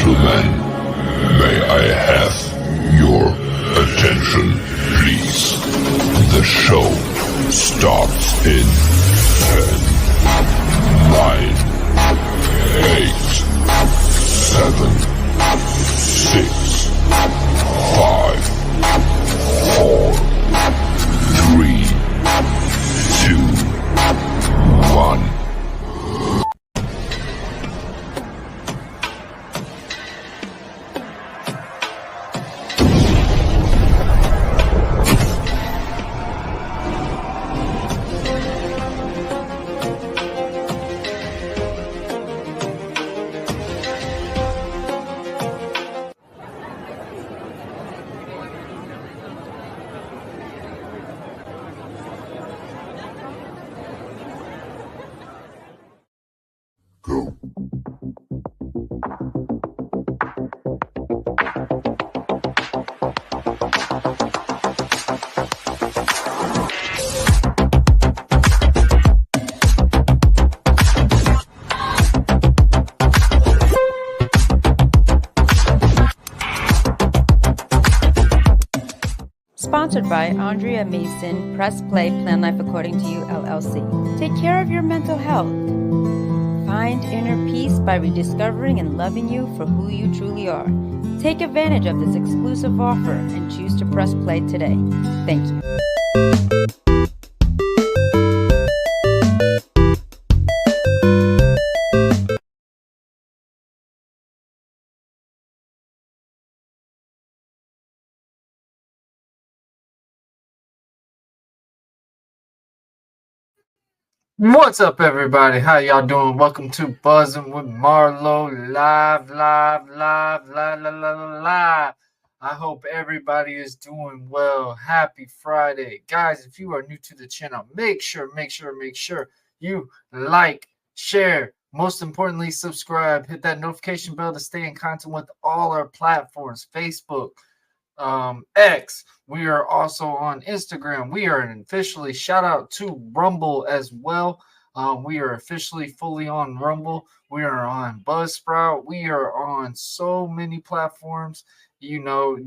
gentlemen, may I have your attention, please? The show starts in 10, 9, 8, 7, 6, 5, 4, 3, 2, 1. Go. Sponsored by Andrea Mason, Press Play, Plan Life According to You, LLC. Take care of your mental health. Find inner peace by rediscovering and loving you for who you truly are. Take advantage of this exclusive offer and choose to press play today. Thank you. What's up, everybody? How y'all doing? Welcome to Buzzing with Marlowe live. I hope everybody is doing well. Happy Friday. Guys, if you are new to the channel, make sure you like, share, most importantly, subscribe. Hit that notification bell to stay in contact with all our platforms. Facebook, X. We are also on Instagram. We are officially, shout out to Rumble as well. We are officially fully on Rumble. We are on Buzzsprout. We are on so many platforms,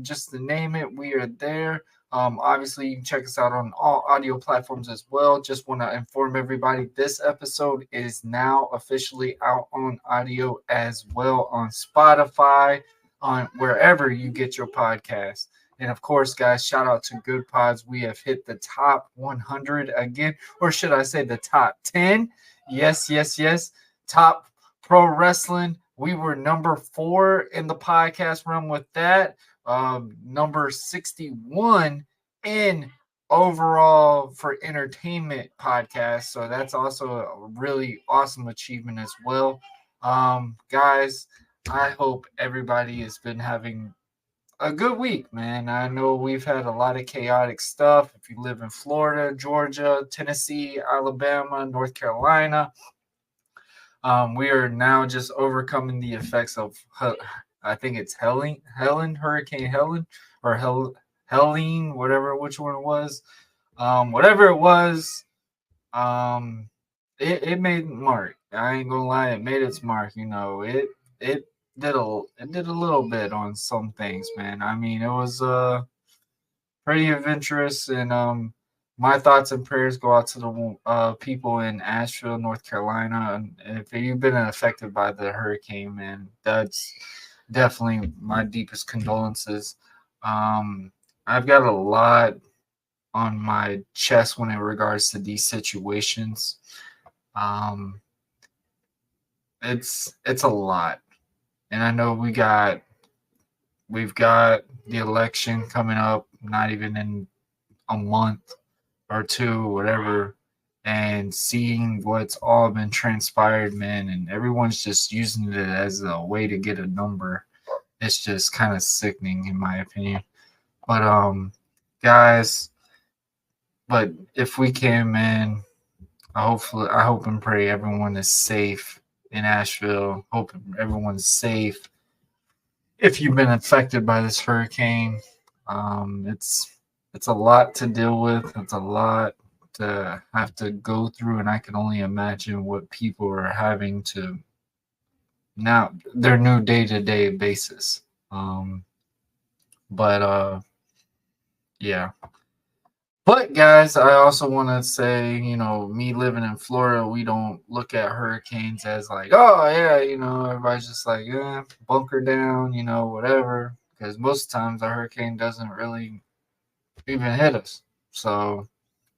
just to name it, we are there. Obviously, you can check us out on all audio platforms as well. Just want to inform everybody, this episode is now officially out on audio as well on Spotify, on wherever you get your podcast. And of course, guys, shout out to Good Pods. We have hit the top 100 again, or should I say the top 10? Yes. Top pro wrestling. We were number 4 in the podcast realm with that. Number 61 in overall for entertainment podcast. So that's also a really awesome achievement as well. Guys, I hope everybody has been having a good week, man. I know we've had a lot of chaotic stuff. If you live in Florida, Georgia, Tennessee, Alabama, North Carolina, we are now just overcoming the effects of, I think it's Hurricane Helen, or Helene, which one it was. Whatever it was, it made mark. I ain't gonna lie, it made its mark. It did a little bit on some things, man. I mean, it was pretty adventurous, and my thoughts and prayers go out to the people in Asheville, North Carolina. And if you've been affected by the hurricane, man, that's definitely my deepest condolences. I've got a lot on my chest when it regards to these situations. It's a lot. And I know we've got the election coming up, not even in a month or two, whatever, and seeing what's all been transpired, man, and everyone's just using it as a way to get a number. It's just kind of sickening, in my opinion. But guys, but if we can, man, I hope and pray everyone is safe in Asheville. Hope everyone's safe. If you've been affected by this hurricane, it's a lot to deal with. It's a lot to have to go through, and I can only imagine what people are having to now their new day-to-day basis. But yeah. But guys, I also want to say, me living in Florida, we don't look at hurricanes as like, oh yeah, everybody's just like, yeah, bunker down, whatever. Because most times a hurricane doesn't really even hit us. So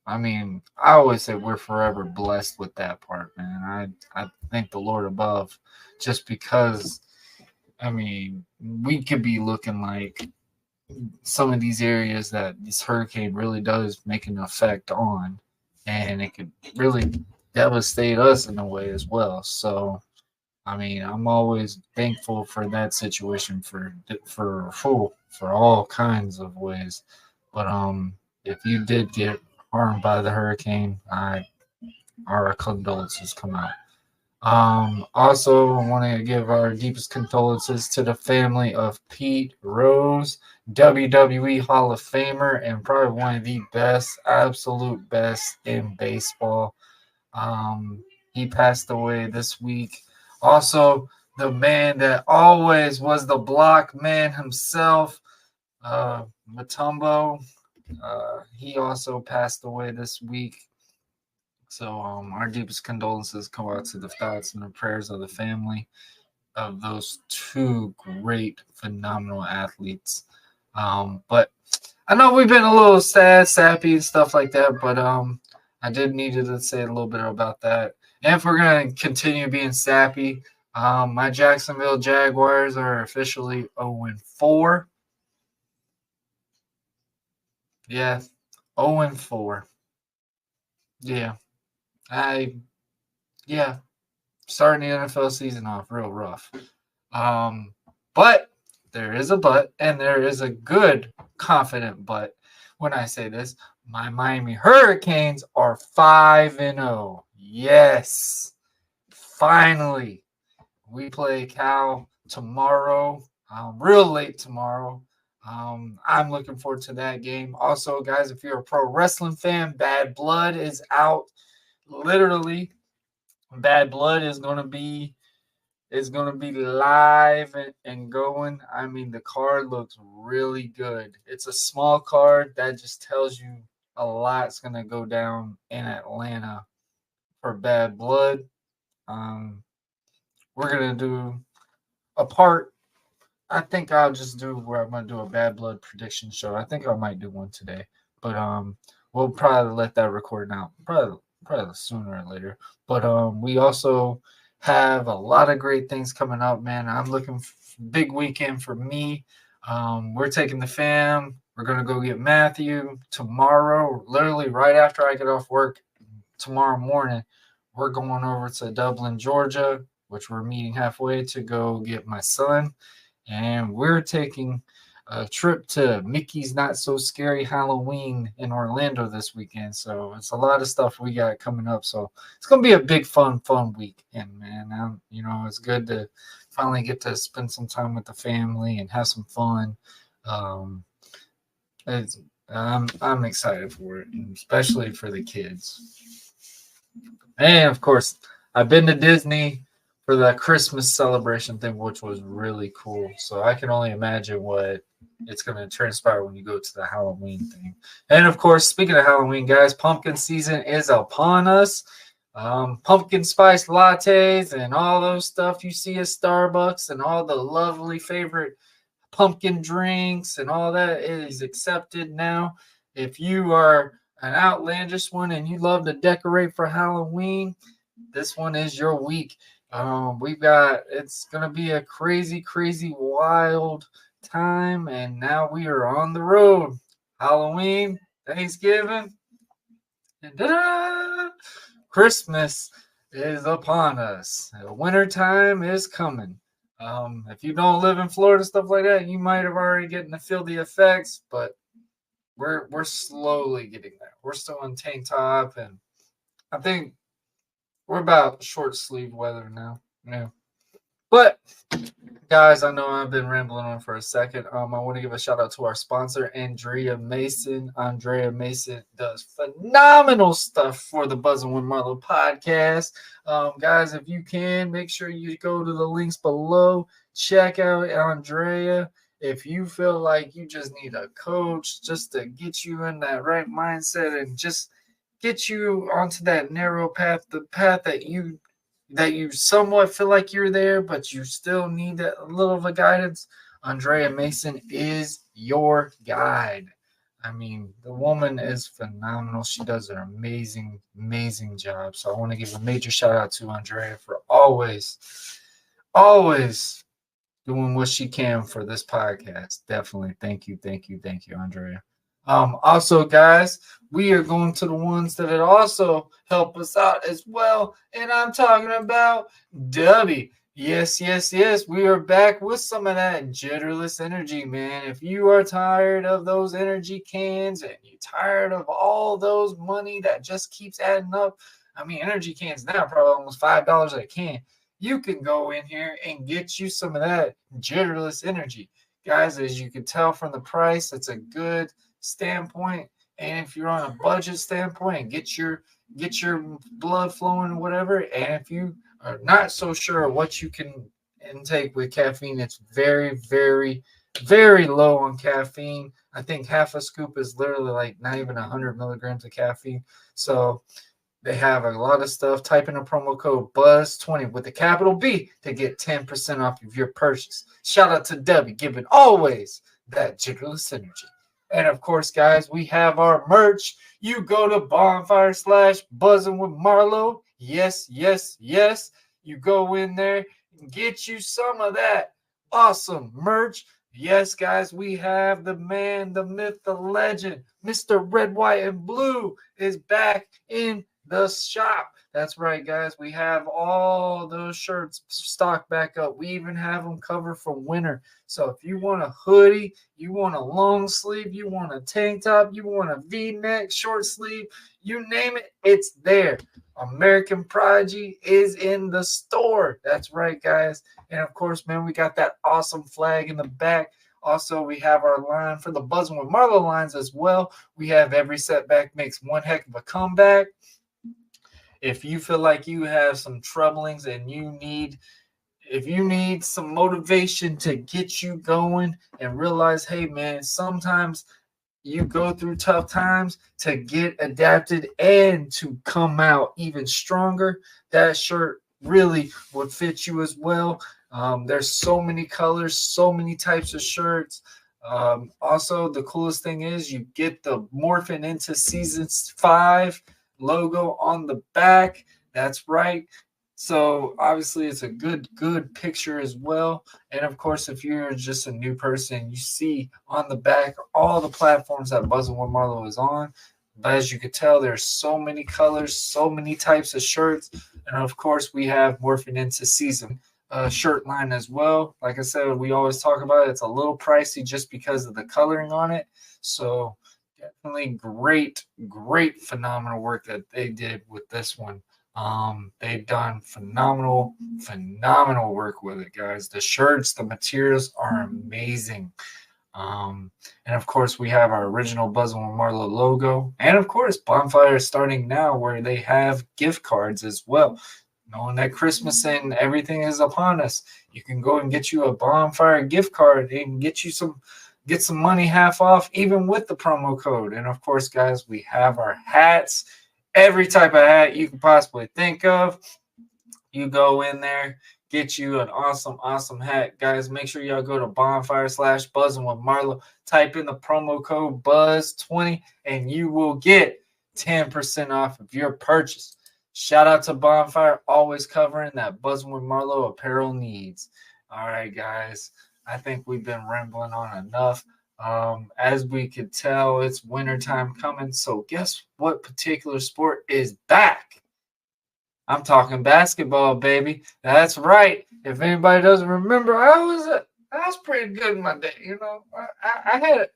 I mean, I always say we're forever blessed with that part, man. I thank the Lord above, just because I mean we could be looking like some of these areas that this hurricane really does make an effect on, and it could really devastate us in a way as well. So, I mean, I'm always thankful for that situation for all kinds of ways. But if you did get harmed by the hurricane, our condolences come out. Also, I want to give our deepest condolences to the family of Pete Rose, WWE Hall of Famer, and probably one of the best, absolute best in baseball. He passed away this week. Also, the man that always was the block man himself, Matumbo, he also passed away this week. So our deepest condolences go out to the thoughts and the prayers of the family of those two great, phenomenal athletes. But I know we've been a little sad, sappy, and stuff like that, but I did need to say a little bit about that. And if we're going to continue being sappy, my Jacksonville Jaguars are officially 0-4. Yeah, 0-4. Yeah. Yeah, starting the NFL season off real rough. But there is a but, and there is a good, confident but. When I say this, my Miami Hurricanes are 5-0. Yes, finally. We play Cal tomorrow, real late tomorrow. I'm looking forward to that game. Also, guys, if you're a pro wrestling fan, Bad Blood is out. Literally, Bad Blood is gonna be live and going. I mean, the card looks really good. It's a small card that just tells you a lot's gonna go down in Atlanta for Bad Blood. We're gonna do a part. I think I'll just do where I'm gonna do a Bad Blood prediction show. I think I might do one today, but we'll probably let that record out probably sooner or later. But we also have a lot of great things coming up, man. I'm looking big weekend for me. We're taking the fam. We're gonna go get Matthew tomorrow, literally right after I get off work tomorrow morning. We're going over to Dublin, Georgia, which we're meeting halfway to go get my son. And we're taking a trip to Mickey's Not So Scary Halloween in Orlando this weekend. So it's a lot of stuff we got coming up. So it's going to be a big, fun weekend, man. It's good to finally get to spend some time with the family and have some fun. I'm excited for it, especially for the kids. And of course, I've been to Disney for that Christmas celebration thing, which was really cool. So I can only imagine what it's going to transpire when you go to the Halloween thing. And of course, speaking of Halloween, guys, pumpkin season is upon us. Pumpkin spice lattes and all those stuff you see at Starbucks and all the lovely favorite pumpkin drinks and all that is accepted now. If you are an outlandish one and you love to decorate for Halloween, this one is your week. It's gonna be a crazy, wild time, and now we are on the road. Halloween, Thanksgiving, and Christmas is upon us. Winter time is coming. If you don't live in Florida, stuff like that, you might have already getting to feel the effects, but we're slowly getting there. We're still in tank top, and I think we're about short sleeve weather now. Yeah. But guys, I know I've been rambling on for a second. I want to give a shout out to our sponsor, Andrea Mason. Andrea Mason does phenomenal stuff for the Buzzing with Marlowe podcast. Guys, if you can, make sure you go to the links below. Check out Andrea. If you feel like you just need a coach just to get you in that right mindset and just get you onto that narrow path, the path that you somewhat feel like you're there, but you still need a little of a guidance, Andrea Mason is your guide. I mean, the woman is phenomenal. She does an amazing, amazing job. So I want to give a major shout out to Andrea for always doing what she can for this podcast. Definitely. Thank you, Andrea. Also, guys, we are going to the ones that also help us out as well. And I'm talking about Dubby. Yes. We are back with some of that jitterless energy, man. If you are tired of those energy cans and you're tired of all those money that just keeps adding up, I mean, energy cans now are probably almost $5 a can. You can go in here and get you some of that jitterless energy. Guys, as you can tell from the price, it's a good standpoint. And if you're on a budget standpoint, get your blood flowing, whatever. And if you are not so sure what you can intake with caffeine, it's very, very, very low on caffeine. I think half a scoop is literally like not even 100 milligrams of caffeine. So they have a lot of stuff. Type in a promo code BUZZ20 with a capital B to get 10% off of your purchase. Shout out to Debbie, giving always that jitterless energy. And of course, guys, we have our merch. You go to bonfire/buzzing with Marlowe. Yes. You go in there and get you some of that awesome merch. Yes, guys, we have the man, the myth, the legend, Mr. Red, White, and Blue is back in the shop. That's right, guys. We have all those shirts stocked back up. We even have them covered for winter. So if you want a hoodie, you want a long sleeve, you want a tank top, you want a V-neck, short sleeve, you name it, it's there. American Prodigy is in the store. That's right, guys. And of course, man, we got that awesome flag in the back. Also, we have our line for the Buzzing with Marlowe lines as well. We have every setback makes one heck of a comeback. If you feel like you have some troublings and if you need some motivation to get you going and realize, hey, man, sometimes you go through tough times to get adapted and to come out even stronger, that shirt really would fit you as well. There's so many colors, so many types of shirts. Also, the coolest thing is you get the Morphin into Season 5 logo on the back. That's right. So obviously it's a good picture as well. And of course, if you're just a new person, you see on the back all the platforms that Buzzing with Marlowe is on. But as you could tell, there's so many colors, so many types of shirts. And of course, we have Morphing into Season shirt line as well. Like I said, we always talk about it. It's a little pricey just because of the coloring on it. So definitely great, phenomenal work that they did with this one. They've done phenomenal work with it, guys. The shirts, the materials are amazing. And of course, we have our original Buzzing with Marlowe logo. And of course, Bonfire is starting now where they have gift cards as well. Knowing that Christmas and everything is upon us, you can go and get you a Bonfire gift card and get some money half off, even with the promo code. And of course, guys, we have our hats. Every type of hat you can possibly think of. You go in there, get you an awesome hat. Guys, make sure y'all go to bonfire/buzzing with Marlowe. Type in the promo code BUZZ20 and you will get 10% off of your purchase. Shout out to Bonfire, always covering that Buzzing with Marlowe apparel needs. All right, guys. I think we've been rambling on enough. As we could tell, it's wintertime coming. So guess what particular sport is back? I'm talking basketball, baby. That's right. If anybody doesn't remember, I was pretty good in my day. You know, I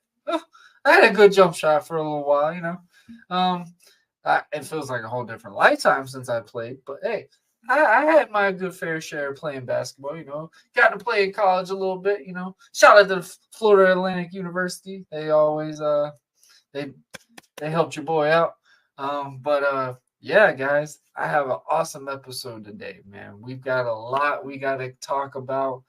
had a good jump shot for a little while. You know, it feels like a whole different lifetime since I played. But hey, I had my good fair share of playing basketball. Got to play in college a little bit. Shout out to Florida Atlantic University. They always they helped your boy out. But yeah, guys, I have an awesome episode today, man. We've got a lot we got to talk about.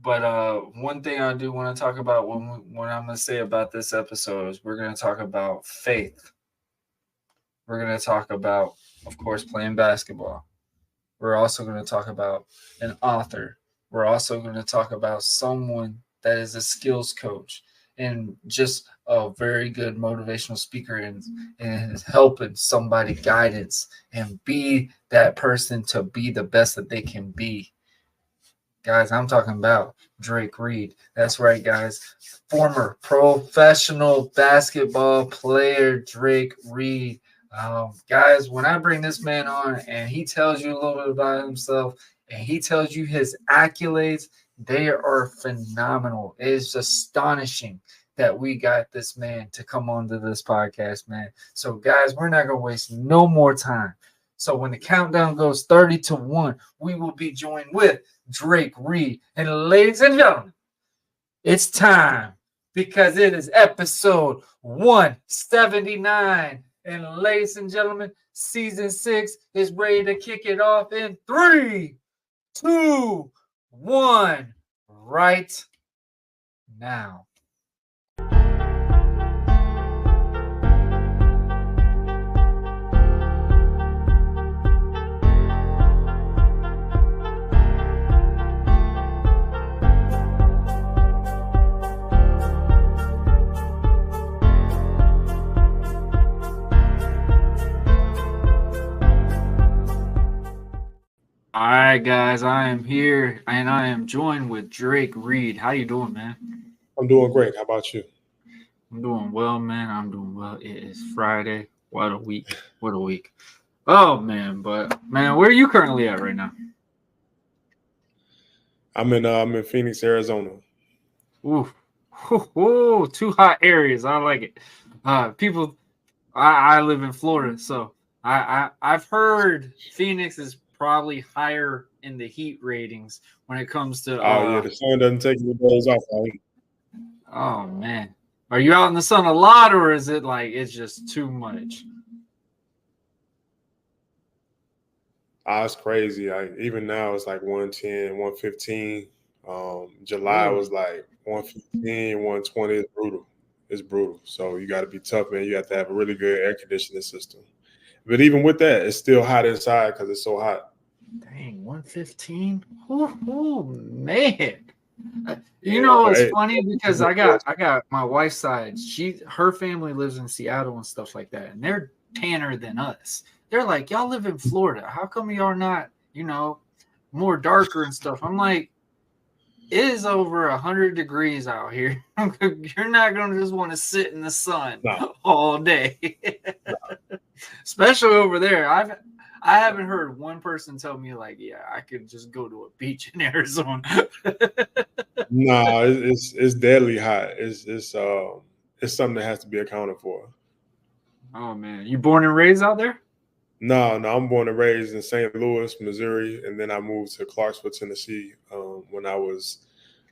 But one thing I do want to talk about when I'm going to say about this episode is we're going to talk about faith. We're going to talk about, of course, playing basketball. We're also going to talk about an author. We're also going to talk about someone that is a skills coach and just a very good motivational speaker and helping somebody guidance and be that person to be the best that they can be. Guys, I'm talking about Drake Reed. That's right, guys. Former professional basketball player Drake Reed. Guys, when I bring this man on and he tells you a little bit about himself and he tells you his accolades, they are phenomenal. It is astonishing that we got this man to come onto this podcast, man. So, guys, we're not going to waste no more time. So when the countdown goes 30 to 1, we will be joined with Drake Reed. And ladies and gentlemen, it's time because it is episode 179. And ladies and gentlemen, season 6 is ready to kick it off in 3, 2, 1, right now. All right, guys, I am here and I am joined with Drake Reed. How you doing, man? I'm doing great. How about you? I'm doing well, man. I'm doing well. It is Friday. What a week. What a week. Oh, man. But, man, where are you currently at right now? I'm in Phoenix, Arizona. Ooh. Ooh, 2 hot areas. I like it. I live in Florida, so I've heard Phoenix is probably higher in the heat ratings when it comes to yeah, the sun doesn't take any days off. Right? Oh man, are you out in the sun a lot, or is it like it's just too much? It's crazy. Even now it's like 110, 115. July was like 115, 120. It's brutal. It's brutal. So you got to be tough, man. You have to have a really good air conditioning system. But even with that, it's still hot inside because it's so hot. Dang, 115? Oh man. It's funny because I got my wife's side. Her family lives in Seattle and stuff like that, and they're tanner than us. They're like, y'all live in Florida. How come y'all not, more darker and stuff? I'm like, it is over 100 degrees out here. You're not gonna just want to sit in the sun all day. No. Especially over there. I haven't heard one person tell me like, yeah, I could just go to a beach in Arizona. No, it's deadly hot. It's something that has to be accounted for. Oh man, you born and raised out there? No, I'm born and raised in St. Louis, Missouri, and then I moved to Clarksville, Tennessee, when I was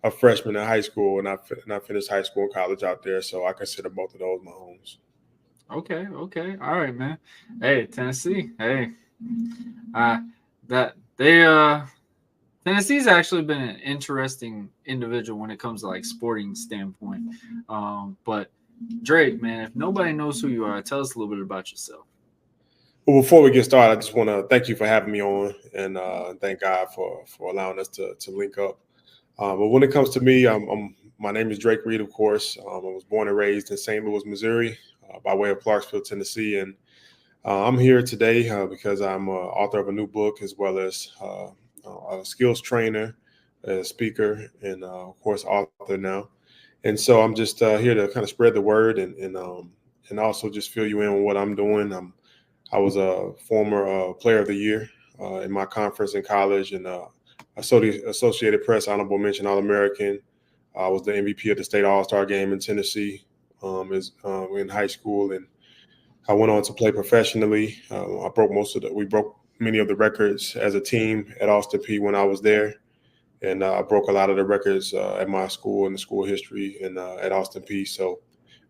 a freshman in high school, and I finished high school and college out there. So I consider both of those my homes. Okay, all right, man. Hey, Tennessee. Hey, Tennessee's actually been an interesting individual when it comes to like sporting standpoint. But Drake, man, if nobody knows who you are, tell us a little bit about yourself. Well, before we get started, I just want to thank you for having me on, and thank God for allowing us to link up. But when it comes to me, my name is Drake Reed, of course. I was born and raised in St. Louis, Missouri, by way of Clarksville, Tennessee, and I'm here today because I'm author of a new book, as well as a skills trainer, a speaker, and of course, author now. And so I'm just here to kind of spread the word and also just fill you in on what I'm doing. I was a former player of the year in my conference in college, and Associated Press honorable mention All-American. I was the MVP of the state All-Star game in Tennessee in high school, and I went on to play professionally. We broke many of the records as a team at Austin Peay when I was there. And I broke a lot of the records at my school in the school history and at Austin Peay. So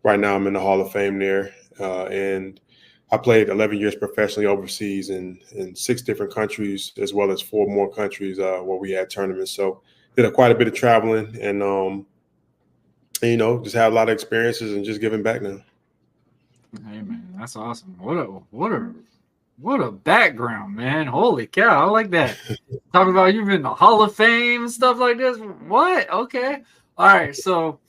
right now I'm in the Hall of Fame there. And I played 11 years professionally overseas in 6 different countries, as well as 4 more countries where we had tournaments. So did quite a bit of traveling and just had a lot of experiences and just giving back now. Hey man, that's awesome. What a background, man. Holy cow, I like that. Talking about you've been in the Hall of Fame and stuff like this. What? Okay. All right. So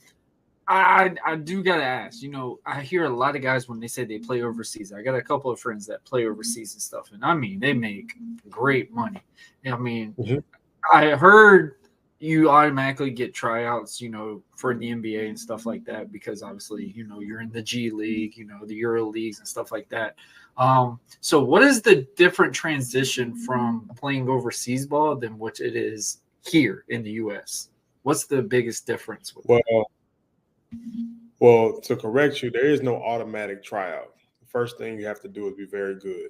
I do gotta ask, I hear a lot of guys when they say they play overseas. I got a couple of friends that play overseas and stuff, and I mean they make great money. I mean, I heard you automatically get tryouts, for the NBA and stuff like that, because obviously, you're in the G League, the Euro leagues and stuff like that. So what is the different transition from playing overseas ball than what it is here in the US? What's the biggest difference? Well, to correct you, there is no automatic tryout. The first thing you have to do is be very good.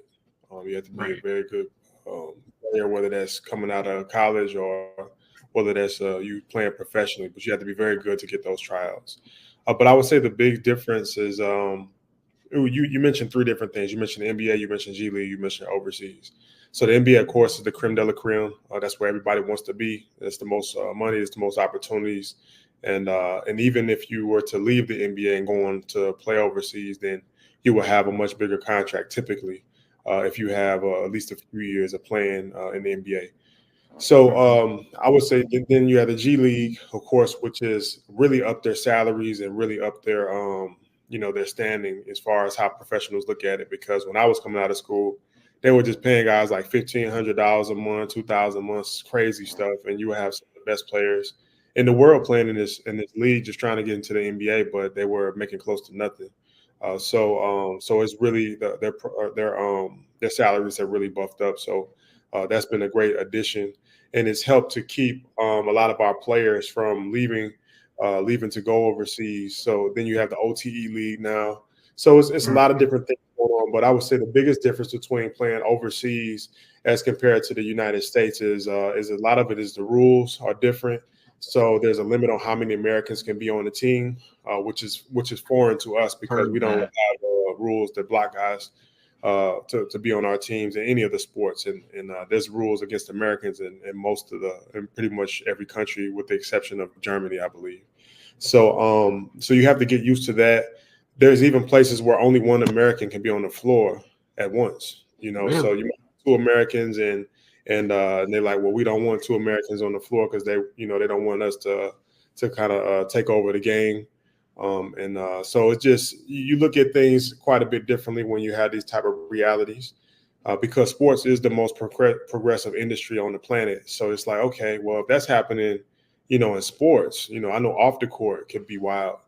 You have to be a very good player, whether that's coming out of college or whether that's you playing professionally, but you have to be very good to get those tryouts. But I would say the big difference is you mentioned 3 different things. You mentioned the NBA, you mentioned G League, you mentioned overseas. So the NBA, of course, is the creme de la creme. That's where everybody wants to be. That's the most money, it's the most opportunities. And even if you were to leave the NBA and go on to play overseas, then you will have a much bigger contract typically if you have at least a few years of playing in the NBA. So I would say then you have the G League, of course, which is really up their salaries and really up their their standing as far as how professionals look at it. Because when I was coming out of school, they were just paying guys like $1,500 a month, $2,000 a month, crazy stuff, and you would have some of the best players in the world playing in this league, just trying to get into the NBA, but they were making close to nothing. So it's really their salaries have really buffed up. So that's been a great addition, and it's helped to keep a lot of our players from leaving to go overseas. So then you have the OTE league now. So it's a lot of different things going on. But I would say the biggest difference between playing overseas as compared to the United States is a lot of it is the rules are different. So there's a limit on how many Americans can be on the team, which is foreign to us because we don't have rules that block guys to be on our teams in any of the sports. And there's rules against Americans in pretty much every country with the exception of Germany, I believe. So you have to get used to that. There's even places where only one American can be on the floor at once. Really? So you might have 2 Americans and they're like, well, we don't want 2 Americans on the floor because they don't want us to kind of take over the game. So it's just you look at things quite a bit differently when you have these type of realities because sports is the most progressive industry on the planet. So it's like, okay, well, if that's happening, in sports, I know off the court could be wild.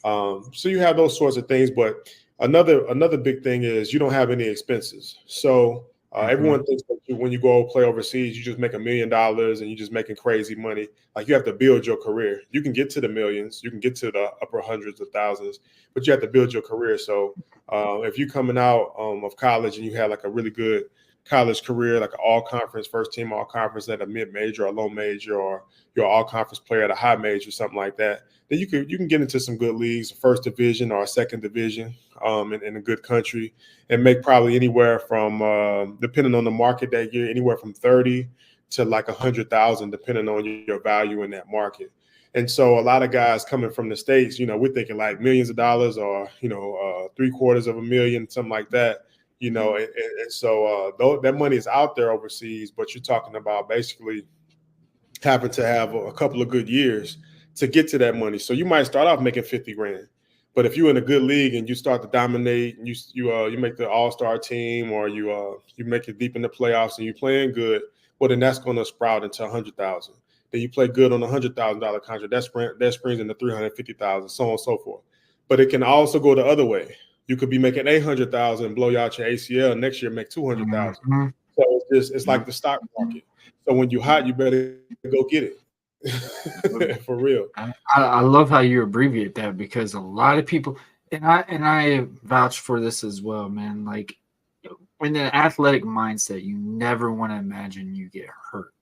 So you have those sorts of things. But another big thing is you don't have any expenses. So everyone thinks that when you go play overseas, you just make $1 million and you're just making crazy money. Like you have to build your career. You can get to the millions, you can get to the upper hundreds of thousands, but you have to build your career. So if you're coming out of college and you have like a really good college career, like an all-conference, first team all-conference at a mid-major or low major, or you're an all-conference player at a high major, something like that, then you can get into some good leagues, first division or a second division in a good country, and make probably anywhere from, depending on the market that year, anywhere from 30 to like 100,000, depending on your value in that market. And so a lot of guys coming from the States, we're thinking like millions of dollars or, $750,000, something like that. And so that money is out there overseas, but you're talking about basically having to have a couple of good years to get to that money. So you might start off making 50 grand, but if you're in a good league and you start to dominate, and you make the all-star team, or you make it deep in the playoffs and you're playing good, well then that's going to sprout into 100,000. Then you play good on a $100,000 contract, that springs into 350,000, so on and so forth. But it can also go the other way. You could be making 800,000 and blow out your ACL. Next year, make 200,000. So it's like the stock market. So when you're hot, you better go get it. For real. I love how you abbreviate that, because a lot of people, I vouch for this as well, man. Like in the athletic mindset, you never want to imagine you get hurt.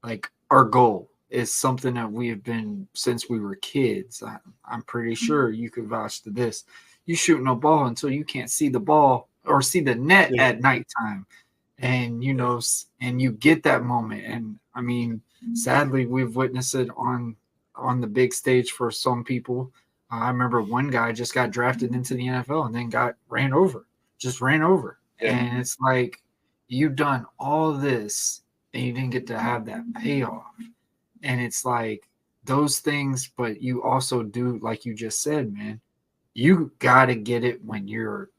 Like our goal is something that we have been since we were kids. I'm pretty sure you could vouch to this. You shoot no ball until you can't see the ball or see the net at nighttime, and and you get that moment. And I mean, sadly, we've witnessed it on the big stage for some people. I remember one guy just got drafted into the NFL and then got ran over. And it's like, you've done all this and you didn't get to have that payoff. And it's like those things, but you also do, like you just said, man, you got to get it when you're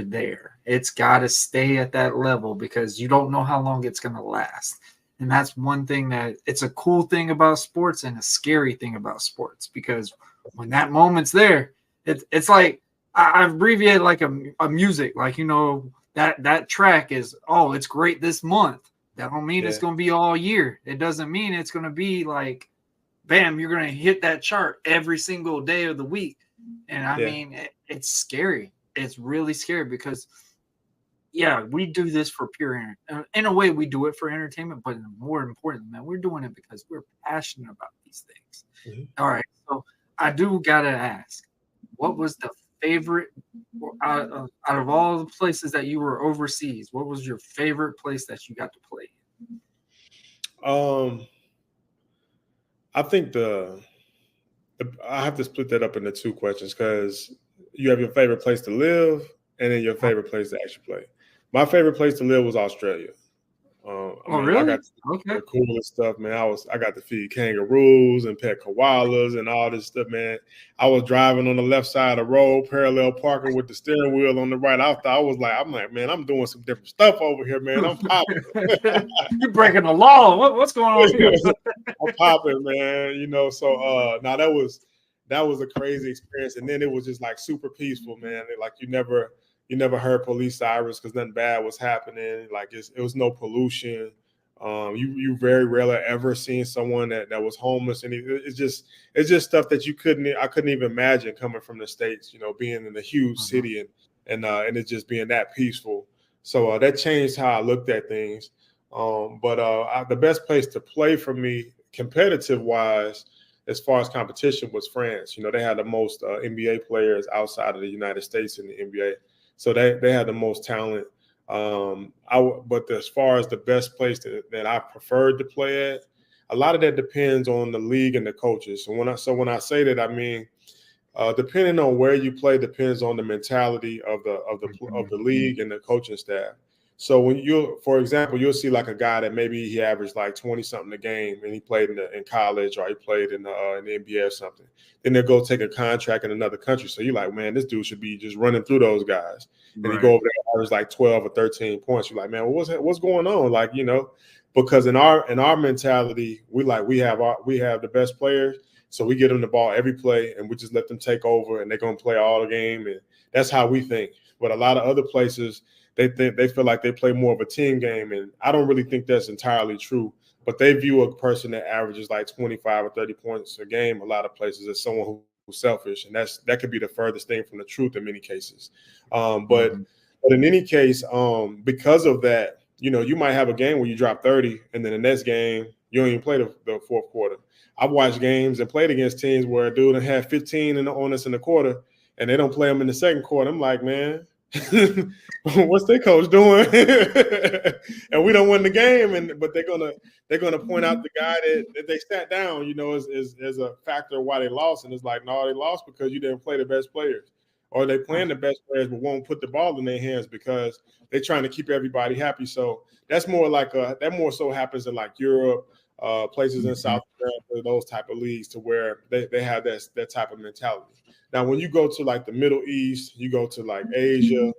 there. It's got to stay at that level because you don't know how long it's going to last. And that's one thing that it's a cool thing about sports and a scary thing about sports, because when that moment's there, it's like I abbreviate like a music, like, that track is, oh, it's great this month. That don't mean it's going to be all year. It doesn't mean it's going to be like, bam, you're going to hit that chart every single day of the week. And I mean, it's scary. It's really scary because, we do this for pure, in a way we do it for entertainment, but more important, man, we're doing it because we're passionate about these things. Mm-hmm. All right. So I do got to ask, what was the favorite out of all the places that you were overseas? What was your favorite place that you got to play in? I think I have to split that up into two questions because you have your favorite place to live and then your favorite place to actually play. My favorite place to live was Australia. Really? I got the coolest stuff, man. I got to feed kangaroos and pet koalas and all this stuff, man. I was driving on the left side of the road, parallel parking with the steering wheel on the right. I'm like, man, I'm doing some different stuff over here, man. I'm popping. You're breaking the law. What's going on here? I'm popping, man. So now that was a crazy experience, and then it was just like super peaceful, man. Like you never heard police sirens because nothing bad was happening. Like it was no pollution. You very rarely ever seen someone that was homeless, and it's just stuff that I couldn't even imagine coming from the States. Being in a huge city and it just being that peaceful. So that changed how I looked at things. But the best place to play for me, competitive wise, as far as competition, was France. They had the most NBA players outside of the United States in the NBA. So they had the most talent. But as far as the best place that I preferred to play at, a lot of that depends on the league and the coaches. So when I say that, I mean depending on where you play depends on the mentality of the league and the coaching staff. So for example, you'll see like a guy that maybe he averaged like 20 something a game, and he played in college or he played in the NBA or something. Then they'll go take a contract in another country. So you're like, man, this dude should be just running through those guys. And you go over there and average like 12 or 13 points. You're like, man, what's going on? Like, because in our mentality, we have the best players. So we get them the ball every play and we just let them take over and they're going to play all the game. And that's how we think. But a lot of other places, they feel like they play more of a team game. And I don't really think that's entirely true. But they view a person that averages like 25 or 30 points a game, a lot of places, as someone who's selfish. And that could be the furthest thing from the truth in many cases. But in any case, because of that, you might have a game where you drop 30 and then the next game, you don't even play the fourth quarter. I've watched games and played against teams where a dude had 15 on us in the quarter and they don't play them in the second quarter. I'm like, man, what's their coach doing? And we don't win the game, but they're gonna point out the guy that they sat down, as a factor of why they lost. And it's like, no, they lost because you didn't play the best players, or they playing the best players but won't put the ball in their hands because they're trying to keep everybody happy. So that's more like that more so happens in like Europe, places in South America, those type of leagues, to where they have that type of mentality. Now, when you go to like the Middle East, you go to like Asia,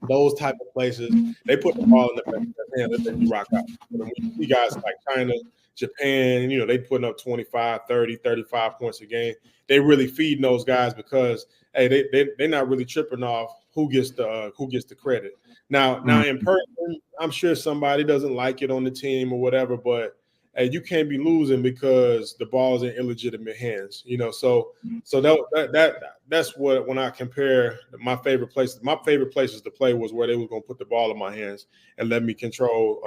those type of places, they put the ball in the hands and then you rock out. When you see guys like China, Japan, they putting up 25, 30, 35 points a game. They really feeding those guys because, hey, they're not really tripping off who gets the credit. Now in person, I'm sure somebody doesn't like it on the team or whatever, but hey, you can't be losing because the ball's in illegitimate hands. So that's what, when I compare my favorite places to play was where they was going to put the ball in my hands and let me control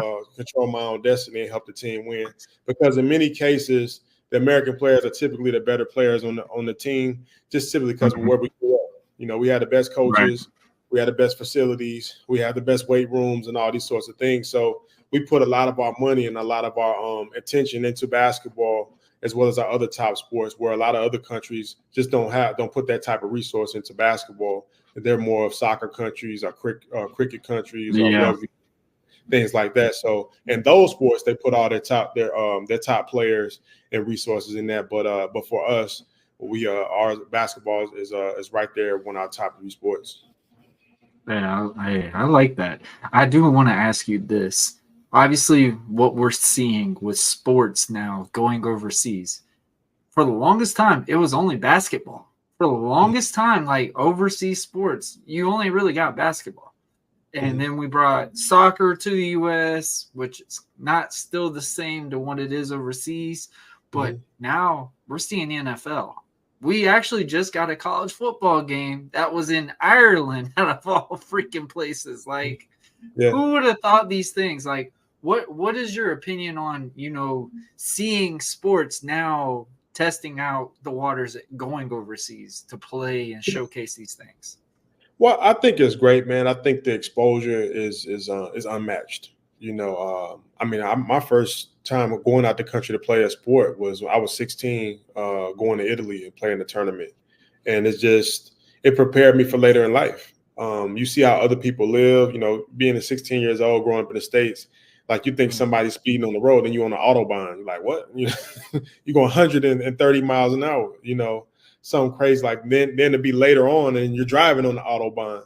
my own destiny and help the team win. Because in many cases, the American players are typically the better players on the team, just simply because of where we grew up. We had the best coaches, we had the best facilities, we had the best weight rooms, and all these sorts of things. So we put a lot of our money and a lot of our attention into basketball, as well as our other top sports, where a lot of other countries just don't put that type of resource into basketball. They're more of soccer countries or cricket countries or rugby, things like that. So in those sports, they put all their top players and resources in that. But for us, our basketball is right there, one of our top 3 sports. Yeah, I like that. I do want to ask you this. Obviously, what we're seeing with sports now going overseas, for the longest time, it was only basketball. For the longest time, like overseas sports, you only really got basketball. And then we brought soccer to the U.S., which is not still the same to what it is overseas. But now we're seeing the NFL. We actually just got a college football game that was in Ireland, out of all freaking places. Like, who would have thought these things? Like, what is your opinion on, seeing sports now testing out the waters, going overseas to play and showcase these things? Well, I think it's great, man. I think the exposure is unmatched. My first time going out the country to play a sport was when I was 16, going to Italy and playing the tournament. And it prepared me for later in life. You see how other people live, being 16 years old, growing up in the States, like you think somebody's speeding on the road and you're on the Autobahn. You're like, what? You're going 130 miles an hour, something crazy. Like then to be later on and you're driving on the Autobahn,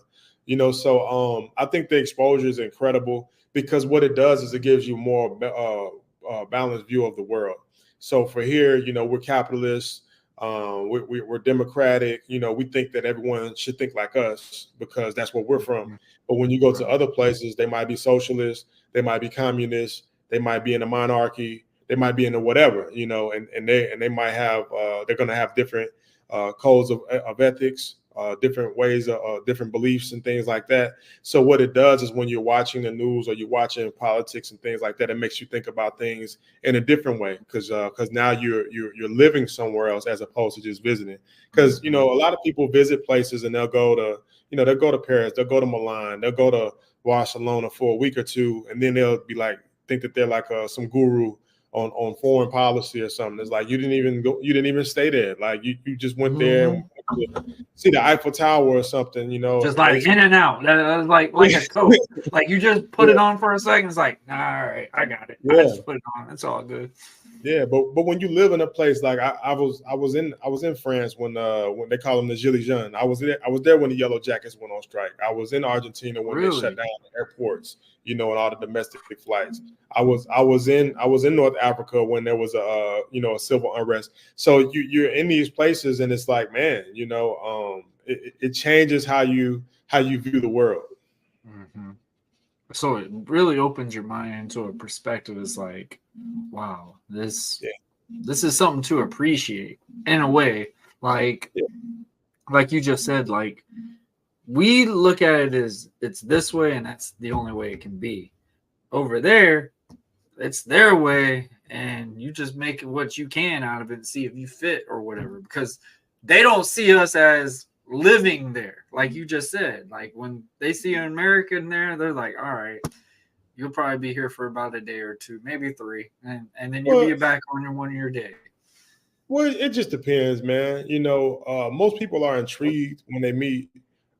So I think the exposure is incredible, because what it does is it gives you more balanced view of the world. So for here, we're capitalists, we're democratic. We think that everyone should think like us because that's where we're from. But when you go to other places, they might be socialists, they might be communists, they might be in a monarchy, they might be in a whatever, and they might have they're going to have different codes of ethics. Different ways of different beliefs and things like that. So what it does is when you're watching the news or you're watching politics and things like that, it makes you think about things in a different way, because now you're living somewhere else as opposed to just visiting. Because a lot of people visit places and they'll go to Paris, they'll go to Milan, they'll go to Barcelona for a week or two, and then they'll be like think that they're like some guru on foreign policy or something. It's like you didn't even stay there. Like you just went there and see the Eiffel Tower or something, just like in and out. That's like a coat. Like you just put it on for a second. It's like, all right, I got it. I just put it on. It's all good. Yeah, but when you live in a place like I was in France when they call them the Gilets jaunes. I was there when the Yellow Jackets went on strike. I was in Argentina when they shut down the airports, and all the domestic flights. I was in North Africa when there was a civil unrest. So you're in these places and it's like, man, it changes how you view the world. Mm-hmm. So it really opens your mind into a perspective. It's like, wow, this is something to appreciate in a way. Like you just said, like we look at it as it's this way and that's the only way it can be. Over there, it's their way, and you just make what you can out of it and see if you fit or whatever, because they don't see us as living there. Like you just said, like when they see an American there, they're like, all right, you'll probably be here for about a day or two, maybe 3, and then you'll be back on one of your day. Well, it just depends, man. Most people are intrigued when they meet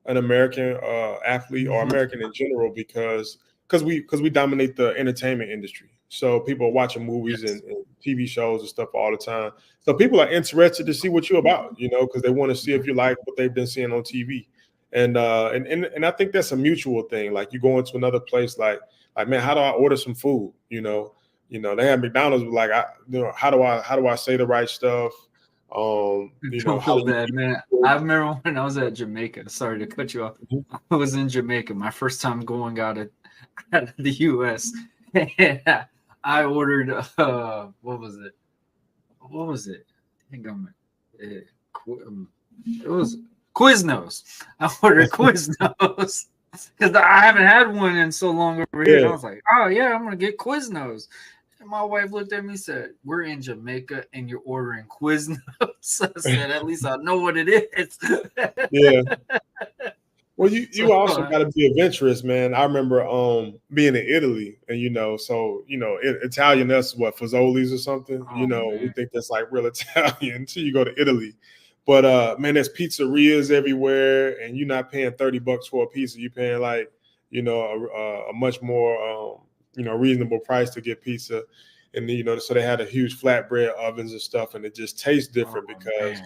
an American athlete or American in general because we dominate the entertainment industry. So people are watching movies and TV shows and stuff all the time. So people are interested to see what you're about, because they want to see if you like what they've been seeing on TV. And I think that's a mutual thing. Like you go into another place, like man, how do I order some food? They have McDonald's, like how do I say the right stuff? Don't feel bad, man. I remember when I was at Jamaica. Sorry to cut you off. I was in Jamaica, my first time going out of the U.S. I ordered what was it? What was it? I think it was Quiznos. I ordered Quiznos because I haven't had one in so long over here. And I was like, oh yeah, I'm gonna get Quiznos. And my wife looked at me and said, we're in Jamaica and you're ordering Quiznos. I said, at least I know what it is. Yeah. Well, you also got to be adventurous, man. I remember being in Italy, and Italian, that's what, Fazoli's or something. Man. We think that's like real Italian until you go to Italy. But man, there's pizzerias everywhere, and you're not paying $30 for a pizza. You're paying like a much more reasonable price to get pizza. And so they had a huge flatbread ovens and stuff, and it just tastes different because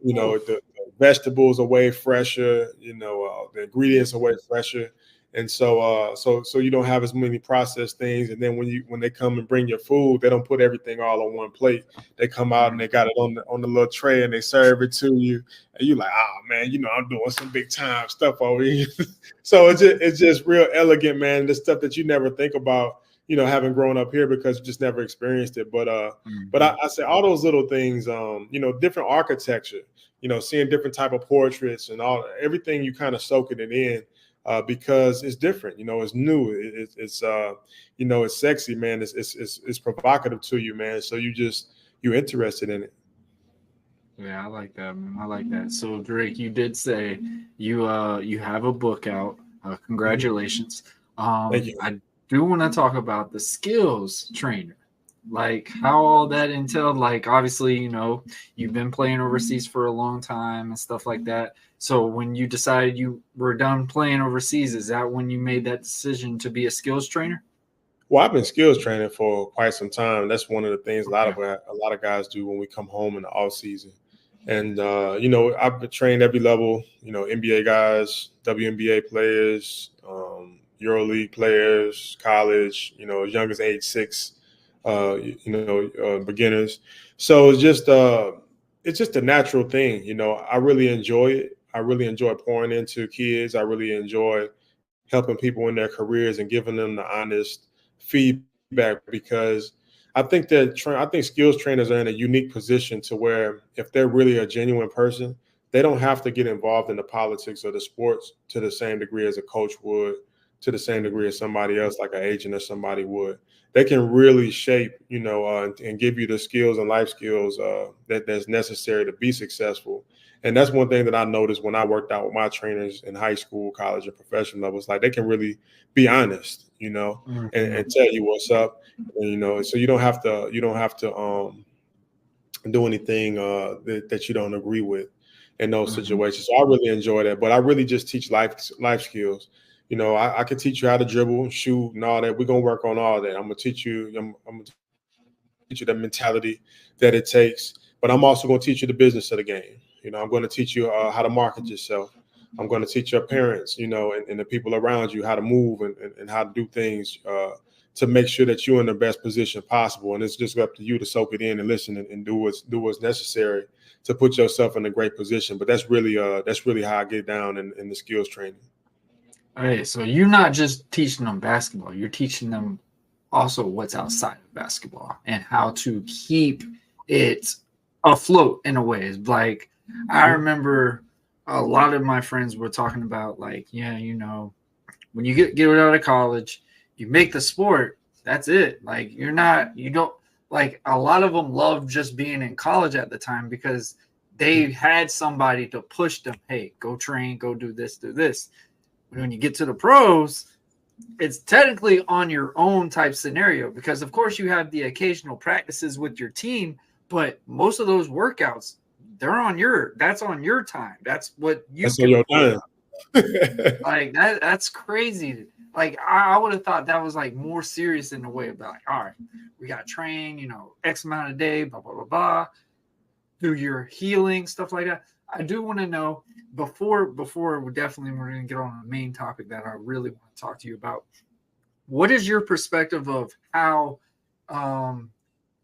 the vegetables are way fresher, the ingredients are way fresher. And so you don't have as many processed things. And then when they come and bring your food, they don't put everything all on one plate. They come out and they got it on the little tray and they serve it to you. And you're like, oh man, I'm doing some big time stuff over here. So it's just real elegant, man. The stuff that you never think about, having grown up here because you just never experienced it. But I say all those little things, different architecture, seeing different type of portraits and everything, you kind of soaking it in. Because it's different, it's new, it's sexy, man. It's provocative to you, man. So you're interested in it. Yeah, I like that, man. I like that. So Drake, you did say you have a book out. Congratulations. Thank you. I do want to talk about the skills trainer, like how all that entailed. Like obviously, you've been playing overseas for a long time and stuff like that. So when you decided you were done playing overseas, is that when you made that decision to be a skills trainer? Well, I've been skills training for quite some time. That's one of the things a lot of guys do when we come home in the off season. And I've been trained every level. NBA guys, WNBA players, EuroLeague players, college. As young as age 6. Beginners. So it's just a natural thing. I really enjoy it. I really enjoy pouring into kids. I really enjoy helping people in their careers and giving them the honest feedback, because I think skills trainers are in a unique position to where if they're really a genuine person, they don't have to get involved in the politics of the sports to the same degree as a coach would, to the same degree as somebody else like an agent or somebody would. They can really shape, and give you the skills and life skills that's necessary to be successful. And that's one thing that I noticed when I worked out with my trainers in high school, college, and professional levels. Like they can really be honest, and tell you what's up. And, so you don't have to do anything that you don't agree with in those situations. So I really enjoy that. But I really just teach life skills. I can teach you how to dribble, shoot, and all that. We're gonna work on all that. I'm gonna teach you the mentality that it takes, but I'm also gonna teach you the business of the game. I'm gonna teach you how to market yourself. I'm gonna teach your parents, and the people around you how to move and how to do things to make sure that you're in the best position possible. And it's just up to you to soak it in and listen and do what's necessary to put yourself in a great position. But that's really how I get down in the skills training. Hey, so you're not just teaching them basketball, you're teaching them also what's outside of basketball and how to keep it afloat in a way. It's like, I remember a lot of my friends were talking about like, when you get out of college, you make the sport, that's it. Like you don't like, a lot of them loved just being in college at the time because they had somebody to push them. Hey, go train, go do this, do this. When you get to the pros, it's technically on your own type scenario because, of course, you have the occasional practices with your team, but most of those workouts, that's on your time. That's what you that's can do. Like that's crazy. Like I would have thought that was like more serious in a way about like, all right, we got to train, X amount a day, blah, blah, blah, blah, do your healing, stuff like that. I do want to know before we're going to get on the main topic that I really want to talk to you about. What is your perspective of how,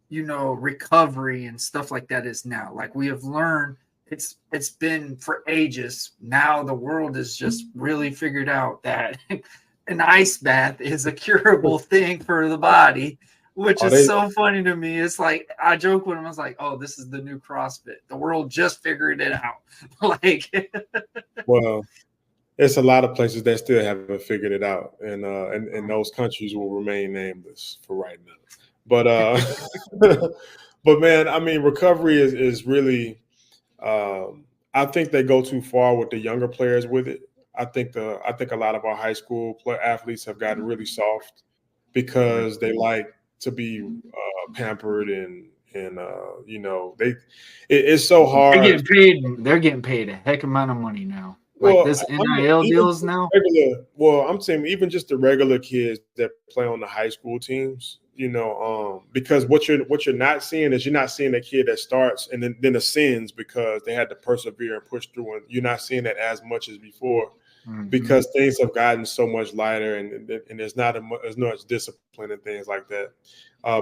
recovery and stuff like that is now? Like we have learned it's been for ages. Now the world has just really figured out that an ice bath is a curable thing for the body. which is so funny to me. It's like I joke with him. I was like, "Oh, this is the new CrossFit. The world just figured it out." Like, well, it's a lot of places that still haven't figured it out, and those countries will remain nameless for right now. But but man, I mean, recovery is really. I think they go too far with the younger players with it. I think a lot of our high school athletes have gotten really soft because they like to be pampered and it's so hard. They're getting paid a heck amount of money now. Like Well, this I mean, NIL deals now. I'm saying even just the regular kids that play on the high school teams, because what you're not seeing is you're not seeing a kid that starts and then ascends because they had to persevere and push through, and you're not seeing that as much as before because things have gotten so much lighter and there's not as much discipline and things like that.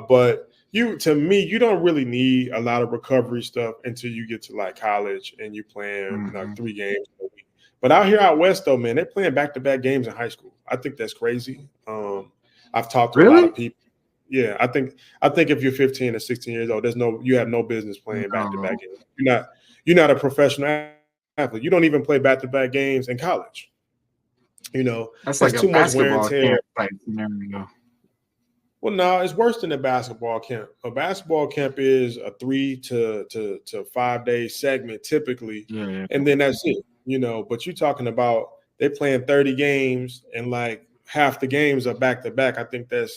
But to me, you don't really need a lot of recovery stuff until you get to like college and you're playing like 3 games a week. But out west, though, man, they're playing back-to-back games in high school. I think that's crazy. I've talked to a lot of people. Yeah, I think if you're 15 or 16 years old, you have no business playing back-to-back games. You're not a professional athlete. You don't even play back-to-back games in college. That's like too much wear and tear. Well, no, it's worse than a basketball camp. A basketball camp is a 3 to 5 day segment typically, and then that's it. But you're talking about they're playing 30 games and like half the games are back to back. I think that's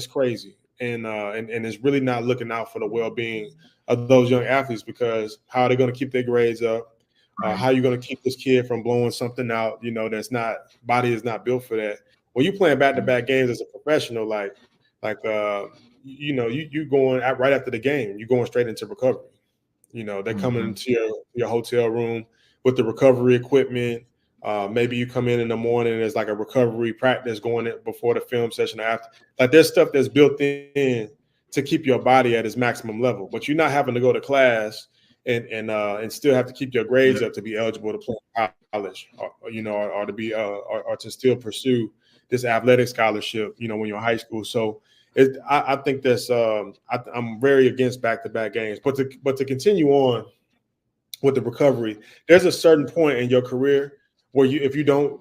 crazy, and it's really not looking out for the well-being of those young athletes because how are they going to keep their grades up? How are you going to keep this kid from blowing something out? Body is not built for that. When you playing back-to-back games as a professional, you going out right after the game, you're going straight into recovery. They're coming into your hotel room with the recovery equipment. Maybe you come in the morning and there's like a recovery practice going in before the film session or after. Like there's stuff that's built in to keep your body at its maximum level, but you're not having to go to class and still have to keep your grades up to be eligible to play in college, or to be or to still pursue this athletic scholarship, when you're in high school. So I think that's I'm very against back-to-back games. But to continue on with the recovery, there's a certain point in your career where if you don't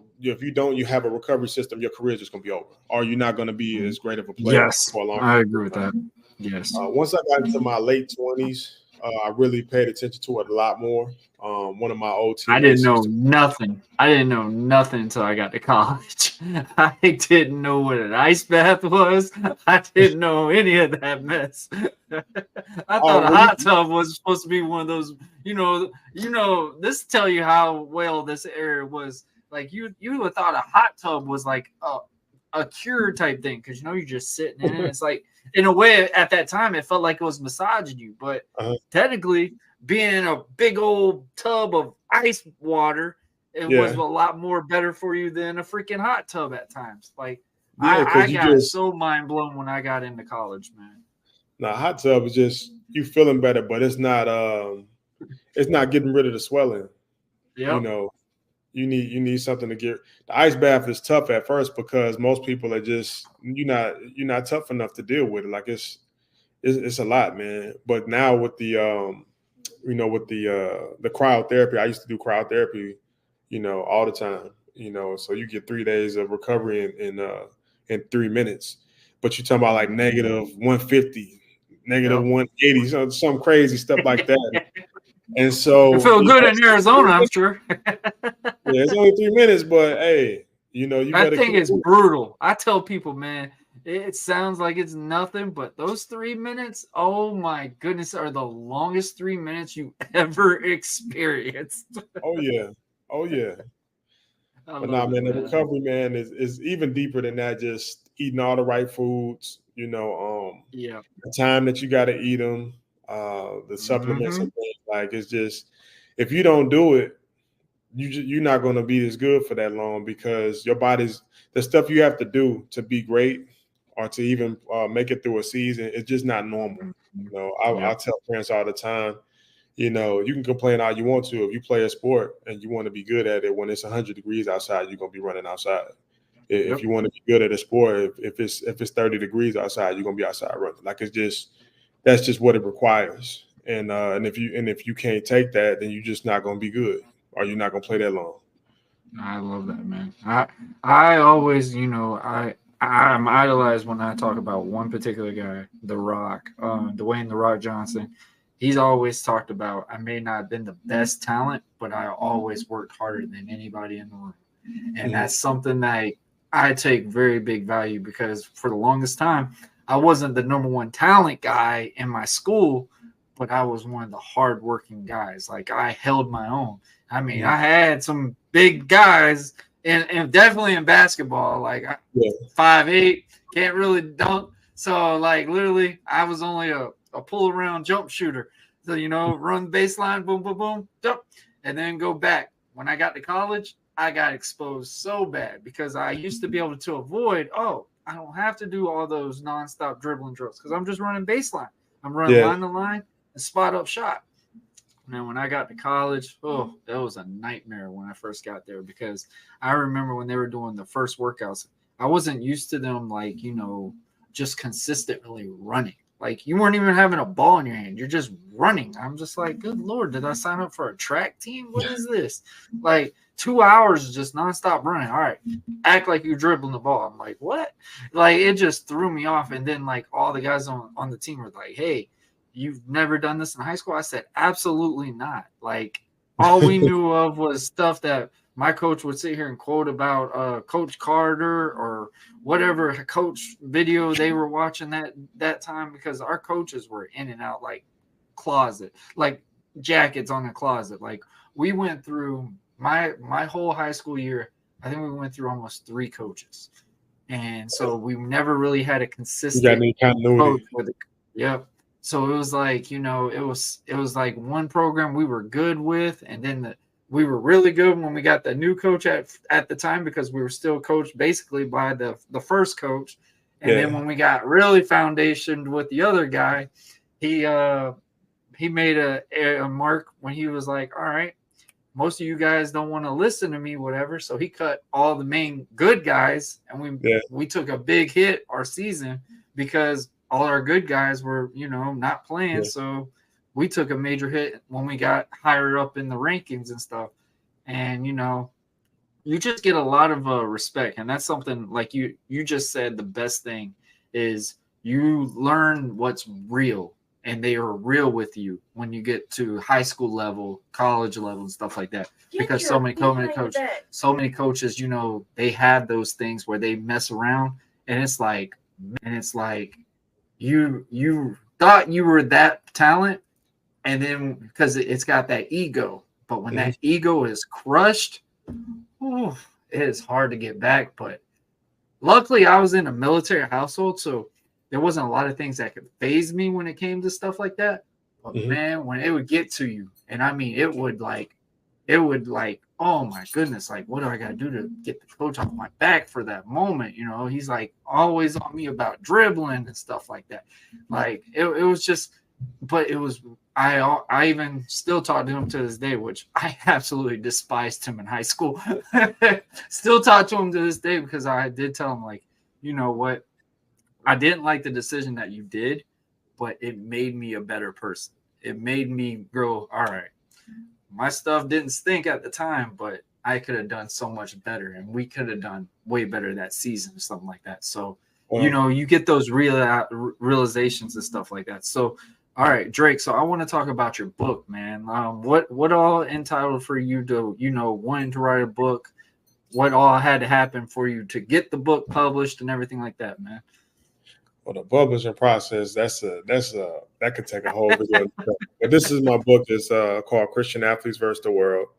have a recovery system, your career is just going to be over, or you're not going to be as great of a player for a long time. I agree with that. Yes. Once I got into my late 20s, I really paid attention to it a lot more. One of my old teammates. I didn't know nothing until I got to college. I didn't know what an ice bath was. I didn't know any of that mess. I thought a hot tub was supposed to be one of those, this tell you how well this area was. Like you would have thought a hot tub was like a cure type thing because you're just sitting in it. It's like, in a way, at that time, it felt like it was massaging you, but technically, being in a big old tub of ice water, it was a lot more better for you than a freaking hot tub at times. Like, I got so mind blown when I got into college, man. Now, hot tub is just you feeling better, but it's not getting rid of the swelling. Yeah, you need something to get. The ice bath is tough at first because most people are just you're not tough enough to deal with it. Like it's a lot, man. But now with the with the cryotherapy, I used to do cryotherapy, all the time. So you get 3 days of recovery in 3 minutes. But you're talking about like negative 150, negative 180, some crazy stuff like that. And so it feel good in Arizona, I'm sure. Yeah, it's only 3 minutes, but hey, you better. I think it's brutal. I tell people, man, it sounds like it's nothing, but those 3 minutes, oh my goodness, are the longest 3 minutes you ever experienced. Oh yeah. But nah, man, the recovery, man, is even deeper than that. Just eating all the right foods, the time that you got to eat them, the supplements and things. Like it's just if you don't do it, you're not going to be as good for that long because your body's the stuff you have to do to be great or to even make it through a season. It's just not normal. I tell parents all the time, you can complain all you want to if you play a sport and you want to be good at it. When it's 100 degrees outside, you're going to be running outside. If you want to be good at a sport, if it's 30 degrees outside, you're gonna be outside running. Like that's just what it requires. And if you can't take that, then you're just not gonna be good, or you're not gonna play that long. I love that, man. I always, I'm idolized when I talk about one particular guy, The Rock, Dwayne The Rock Johnson. He's always talked about, I may not have been the best talent, but I always worked harder than anybody in the room. And that's something that I take very big value, because for the longest time, I wasn't the number one talent guy in my school, but I was one of the hardworking guys. Like, I held my own. I mean, I had some big guys, and definitely in basketball, like 5'8", can't really dunk. So, like, literally, I was only a pull around jump shooter. So, run baseline, boom, boom, boom, jump, and then go back. When I got to college, I got exposed so bad because I used to be able to avoid, I don't have to do all those nonstop dribbling drills because I'm just running baseline. I'm running line to line and spot up shot. And when I got to college, that was a nightmare when I first got there, because I remember when they were doing the first workouts, I wasn't used to them, like, just consistently running. Like, you weren't even having a ball in your hand. You're just running. I'm just like, good Lord, did I sign up for a track team? What is this? Like, 2 hours just nonstop running. All right, act like you're dribbling the ball. I'm like, what? Like, it just threw me off. And then, like, all the guys on the team were like, hey, you've never done this in high school? I said, absolutely not. Like, all we knew of was stuff that my coach would sit here and quote about Coach Carter or whatever coach video they were watching that time, because our coaches were in and out like closet, like jackets on a closet. Like, we went through my whole high school year, I think we went through almost 3 coaches. And so we never really had a consistent coach with it. Yep. So it was like, it was like one program we were good with, and then we were really good when we got the new coach at the time, because we were still coached basically by the first coach. And then when we got really foundationed with the other guy, he made a mark when he was like, all right, most of you guys don't want to listen to me, whatever. So he cut all the main good guys, and we took a big hit our season because all our good guys were, not playing. So we took a major hit when we got higher up in the rankings and stuff. And, you just get a lot of respect. And that's something, like you just said, the best thing is you learn what's real, and they are real with you when you get to high school level, college level, and stuff like that. Because so many coaches, they have those things where they mess around, and it's like you thought you were that talent, and then because it's got that ego, but when that ego is crushed, it is hard to get back. But luckily, I was in a military household, so there wasn't a lot of things that could phase me when it came to stuff like that. But man, when it would get to you, and I mean, it would like, oh my goodness, like, what do I got to do to get the coach off my back for that moment? He's like always on me about dribbling and stuff like that. Like, it was just, but it was, I even still talk to him to this day, which I absolutely despised him in high school. Still talk to him to this day, because I did tell him, like, you know what? I didn't like the decision that you did, but it made me a better person. It made me grow. All right, my stuff didn't stink at the time, but I could have done so much better, and we could have done way better that season or something like that. So, you get those realizations and stuff like that. So, all right, Drake. So I want to talk about your book, man. What all entitled for you to, wanting to write a book? What all had to happen for you to get the book published and everything like that, man? Well, the publishing process, that could take a whole video. But this is my book. It's called Christian Athletes versus the World.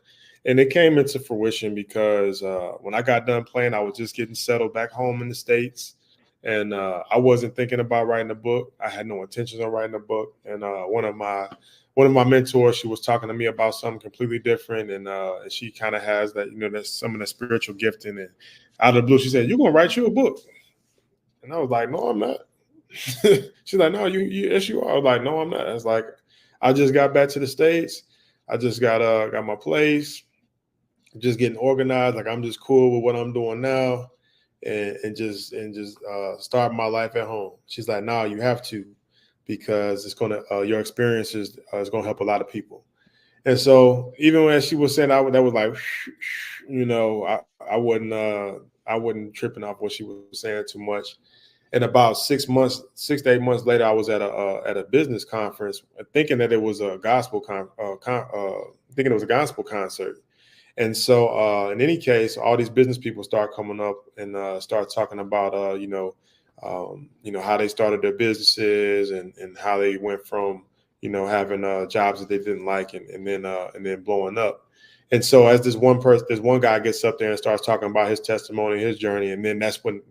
And it came into fruition because when I got done playing, I was just getting settled back home in the States. And I wasn't thinking about writing a book. I had no intentions of writing a book. And one of my mentors, she was talking to me about something completely different. And she kind of has that, that's some of the spiritual gifting. And out of the blue, she said, "You're going to write you a book." And I was like, "No, I'm not." She's like, "No, yes, you are." I was like, "No, I'm not." It's like, I just got back to the States. I just got my place, just getting organized. Like, I'm just cool with what I'm doing now. and just start my life at home. She's like, no, you have to, because it's gonna your experiences is gonna help a lot of people. And so even when she was saying that was like, I wasn't tripping off what she was saying too much. And about 6 to 8 months later, I was at a business conference, thinking that it was a gospel thinking it was a gospel concert. And so, in any case, all these business people start coming up and start talking about, how they started their businesses and how they went from, having jobs that they didn't like and then blowing up. And so, as this one guy gets up there and starts talking about his testimony, his journey, and then that's when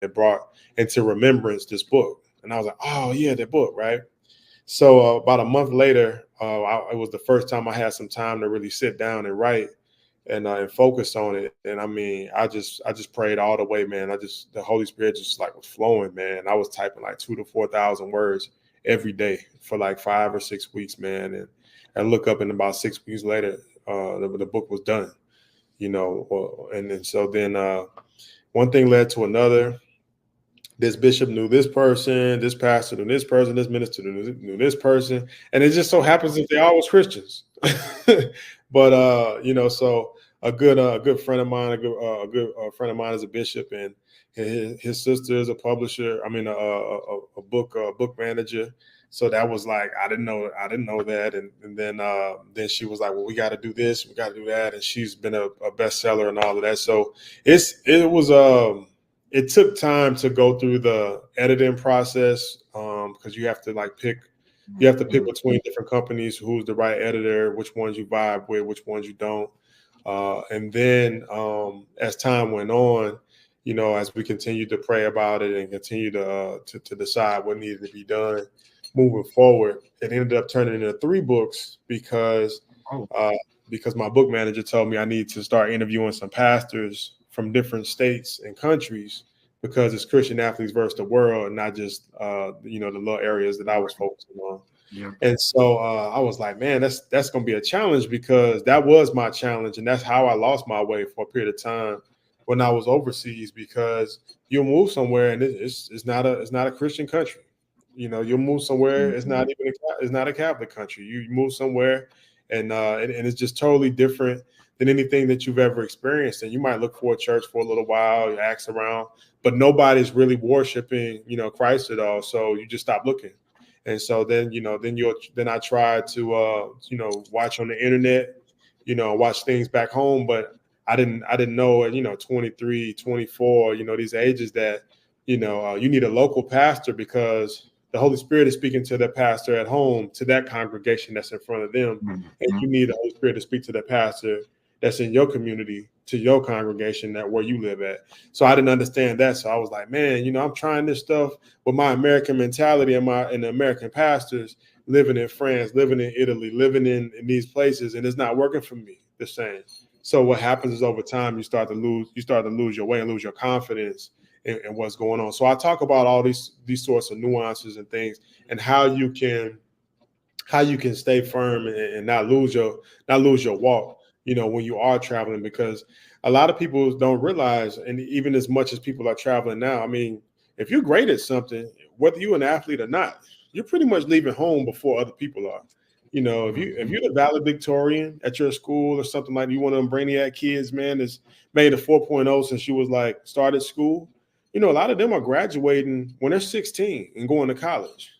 it brought into remembrance this book. And I was like, oh yeah, that book, right? So about a month later, it was the first time I had some time to really sit down and write and focus on it. And I mean, I just prayed all the way, man. The Holy Spirit just like was flowing, man. I was typing like 2,000 to 4,000 words every day for like 5 or 6 weeks, man. And I look up, and about 6 weeks later, the book was done, and so then one thing led to another. This bishop knew this person, this pastor knew this person, this minister knew this person, and it just so happens that they all was Christians. But so a good friend of mine, a good friend of mine is a bishop, and his sister is a publisher. I mean, a book manager. So that was like, I didn't know that, and then she was like, well, we got to do this, we got to do that, and she's been a bestseller and all of that. So it took time to go through the editing process, because you have to pick between different companies, who's the right editor, which ones you vibe with, which ones you don't. And then as time went on, as we continued to pray about it and continue to decide what needed to be done moving forward, it ended up turning into 3 books because my book manager told me I need to start interviewing some pastors from different states and countries, because it's Christian athletes versus the world, and not just the little areas that I was focusing on. Yeah. And so I was like, man, that's going to be a challenge, because that was my challenge, and that's how I lost my way for a period of time when I was overseas. Because you'll move somewhere and it's not a Christian country. You'll move somewhere, it's not a Catholic country. You move somewhere and it's just totally different than anything that you've ever experienced. And you might look for a church for a little while, you ask around, but nobody's really worshiping, Christ at all. So you just stop looking. And so then I tried to watch on the internet, watch things back home, but I didn't know at 23, 24, these ages that, you need a local pastor, because the Holy Spirit is speaking to the pastor at home, to that congregation that's in front of them. And you need the Holy Spirit to speak to the pastor that's in your community, to your congregation, that where you live at. So I didn't understand that. So I was like, man, I'm trying this stuff with my American mentality and the American pastors living in France, living in Italy, living in these places, and it's not working for me the same. So what happens is, over time, you start to lose your way and lose your confidence in what's going on. So I talk about all these sorts of nuances and things, and how you can stay firm and not lose your walk, when you are traveling, because a lot of people don't realize, and even as much as people are traveling now, I mean, if you're great at something, whether you're an athlete or not, you're pretty much leaving home before other people are. If you're the valedictorian at your school or something, like you, one of them brainiac kids, man, that's made a 4.0 since you was started school, a lot of them are graduating when they're 16 and going to college,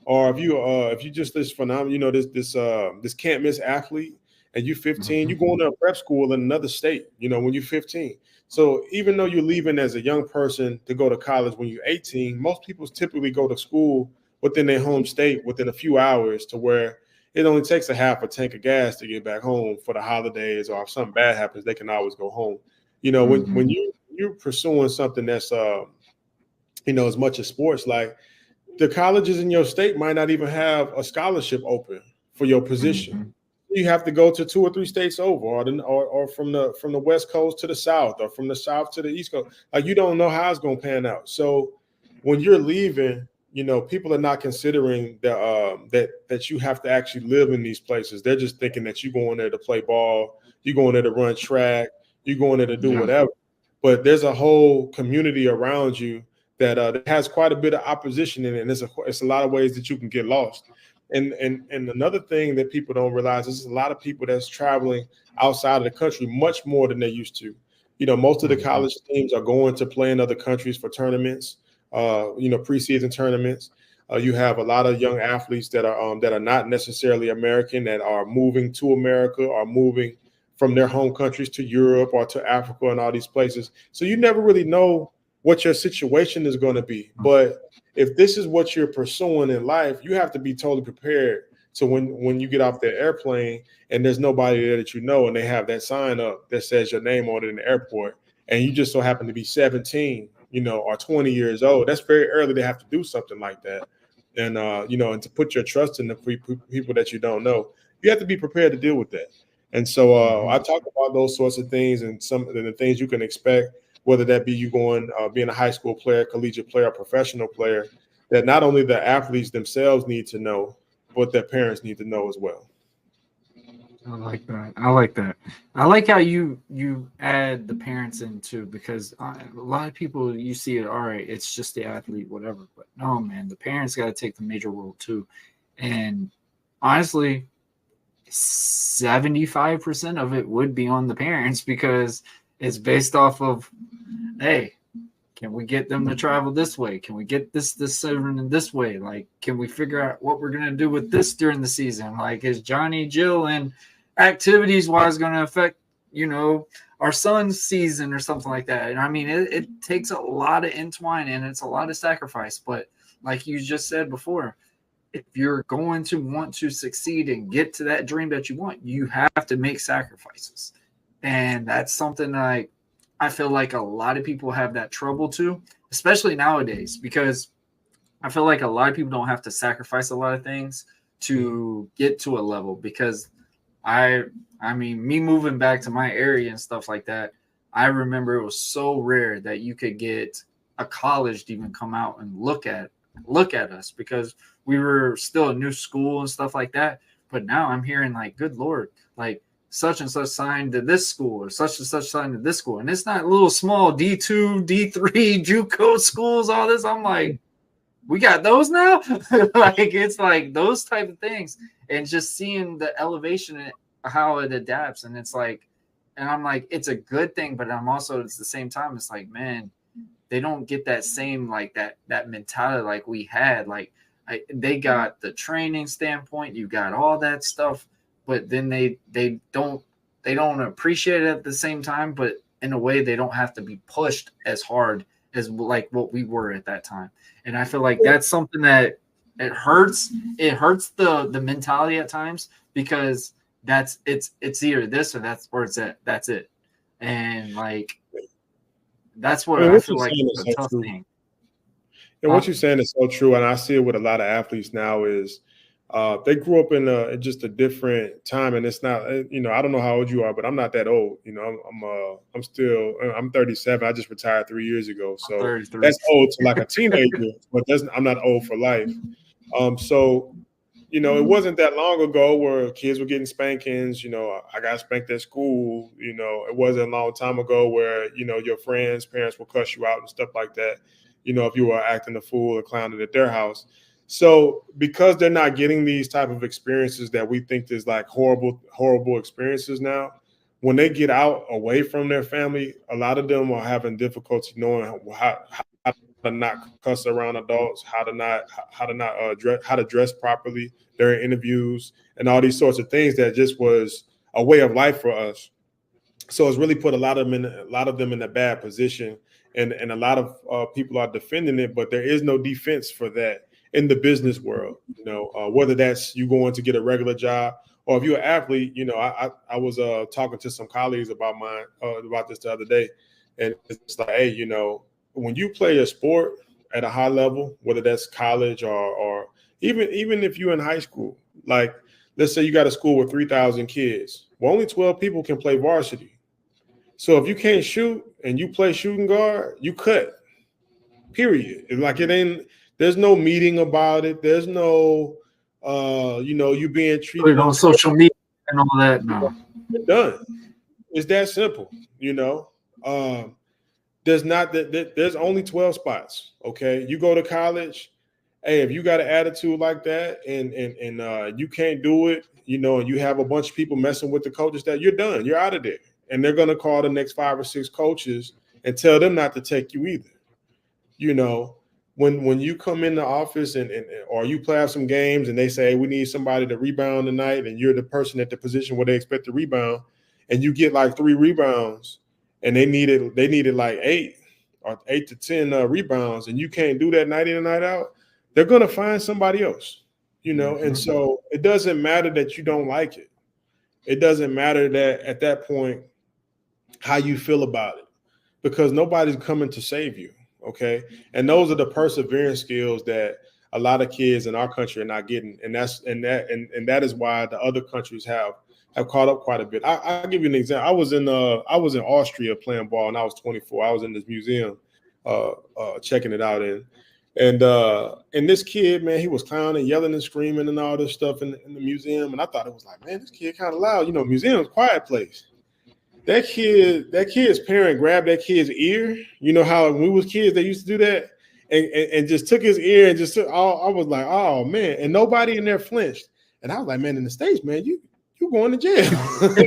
or if you just this phenomenal, this can't miss athlete, and you're 15, you're going to a prep school in another state, when you're 15. So even though you're leaving as a young person to go to college when you're 18, most people typically go to school within their home state within a few hours, to where it only takes a half a tank of gas to get back home for the holidays, or if something bad happens, they can always go home. When you're pursuing something that's as much as sports, like the colleges in your state might not even have a scholarship open for your position. You have to go to 2 or 3 states over, or from the West Coast to the South, or from the South to the East Coast. Like, you don't know how it's going to pan out. So when you're leaving, people are not considering that you have to actually live in these places. They're just thinking that you're going there to play ball, you're going there to run track, you're going there to do whatever. but there's a whole community around you that has quite a bit of opposition in it, and it's a lot of ways that you can get lost. And another thing that people don't realize is there's a lot of people that's traveling outside of the country much more than they used to. Most of the college teams are going to play in other countries for tournaments, preseason tournaments. You have a lot of young athletes that are not necessarily American that are moving to America or moving from their home countries to Europe or to Africa and all these places. So you never really know what your situation is going to be. But if this is what you're pursuing in life, you have to be totally prepared. So when you get off that airplane and there's nobody there that and they have that sign up that says your name on it in the airport, and you just so happen to be 17, or 20 years old, that's very early to have to do something like that. And, and to put your trust in the people that you don't know, you have to be prepared to deal with that. And so I talk about those sorts of things and some of the things you can expect, whether that be you going, being a high school player, collegiate player, professional player, that not only the athletes themselves need to know, but their parents need to know as well. I like that. I like how you add the parents in too, because a lot of people, you see it, all right, it's just the athlete, whatever. But no, man, the parents got to take the major role too. And honestly, 75% of it would be on the parents because it's based off of, hey, can we get them to travel this way? Can we get this in this way? Like, can we figure out what we're going to do with this during the season? Like, is Johnny, Jill, and activities wise going to affect, our son's season or something like that? And I mean, it takes a lot of entwine and it's a lot of sacrifice. But like you just said before, if you're going to want to succeed and get to that dream that you want, you have to make sacrifices. And that's something I feel like a lot of people have that trouble too, especially nowadays, because I feel like a lot of people don't have to sacrifice a lot of things to get to a level. Because I mean, me moving back to my area and stuff like that, I remember it was so rare that you could get a college to even come out and look at us, because we were still a new school and stuff like that. But now I'm hearing like, good Lord, like such and such signed to this school or such and such signed to this school. And it's not little small D2, D3, JUCO schools, all this. I'm like, we got those now? Like, it's like those type of things. And just seeing the elevation and how it adapts. And it's like, and I'm like, it's a good thing, but I'm also, it's the same time, it's like, man, they don't get that same, like that mentality like we had. Like they got the training standpoint, you got all that stuff, but then they don't appreciate it at the same time, but in a way they don't have to be pushed as hard as like what we were at that time. And I feel like that's something that it hurts the mentality at times, because it's either this or that's it. And like, that's what I feel like is a tough thing. And what you're saying is so true. And I see it with a lot of athletes now is they grew up in just a different time. And it's not, I don't know how old you are, but I'm not that old. I'm 37. I just retired 3 years ago. So that's old to like a teenager, but I'm not old for life. It wasn't that long ago where kids were getting spankings. I got spanked at school. It wasn't a long time ago where, your parents will cuss you out and stuff like that, if you were acting a fool or clowning at their house. So because they're not getting these type of experiences that we think is like horrible experiences now, when they get out away from their family, a lot of them are having difficulty knowing how to not cuss around adults, how to dress properly during interviews, and all these sorts of things that just was a way of life for us. So it's really put a lot of them in a bad position, and a lot of people are defending it, but there is no defense for that in the business world. Whether that's you going to get a regular job or if you're an athlete. I was talking to some colleagues about this the other day, and it's like, hey, when you play a sport at a high level, whether that's college or even if you're in high school, like let's say you got a school with 3,000 kids, well, only 12 people can play varsity. So if you can't shoot and you play shooting guard, you cut. Period. Like it ain't. There's no meeting about it. There's no, you being treated on social media and all that. No, it's done. It's that simple. there's only 12 spots. Okay, you go to college. Hey, if you got an attitude like that and you can't do it, and you have a bunch of people messing with the coaches, that you're done. You're out of there. And they're going to call the next 5 or 6 coaches and tell them not to take you either. When you come in the office or you play out some games and they say, hey, we need somebody to rebound tonight, and you're the person at the position where they expect to rebound, and you get like 3 rebounds, and they needed like 8 to 10 rebounds, and you can't do that night in and night out, they're going to find somebody else, And so it doesn't matter that you don't like it. It doesn't matter that at that point how you feel about it, because nobody's coming to save you. Okay. And those are the perseverance skills that a lot of kids in our country are not getting. And that is why the other countries have caught up quite a bit. I'll give you an example. I was in Austria playing ball, and I was 24. I was in this museum checking it out and this kid, man, he was clowning, yelling and screaming and all this stuff in the museum. And I thought it was like, man, this kid kind of loud. Museum's a quiet place. That kid's parent grabbed that kid's ear. You know how when we was kids, they used to do that, and just took his ear and just took all. I was like, oh man, and nobody in there flinched. And I was like, man, in the States, man, you going to jail.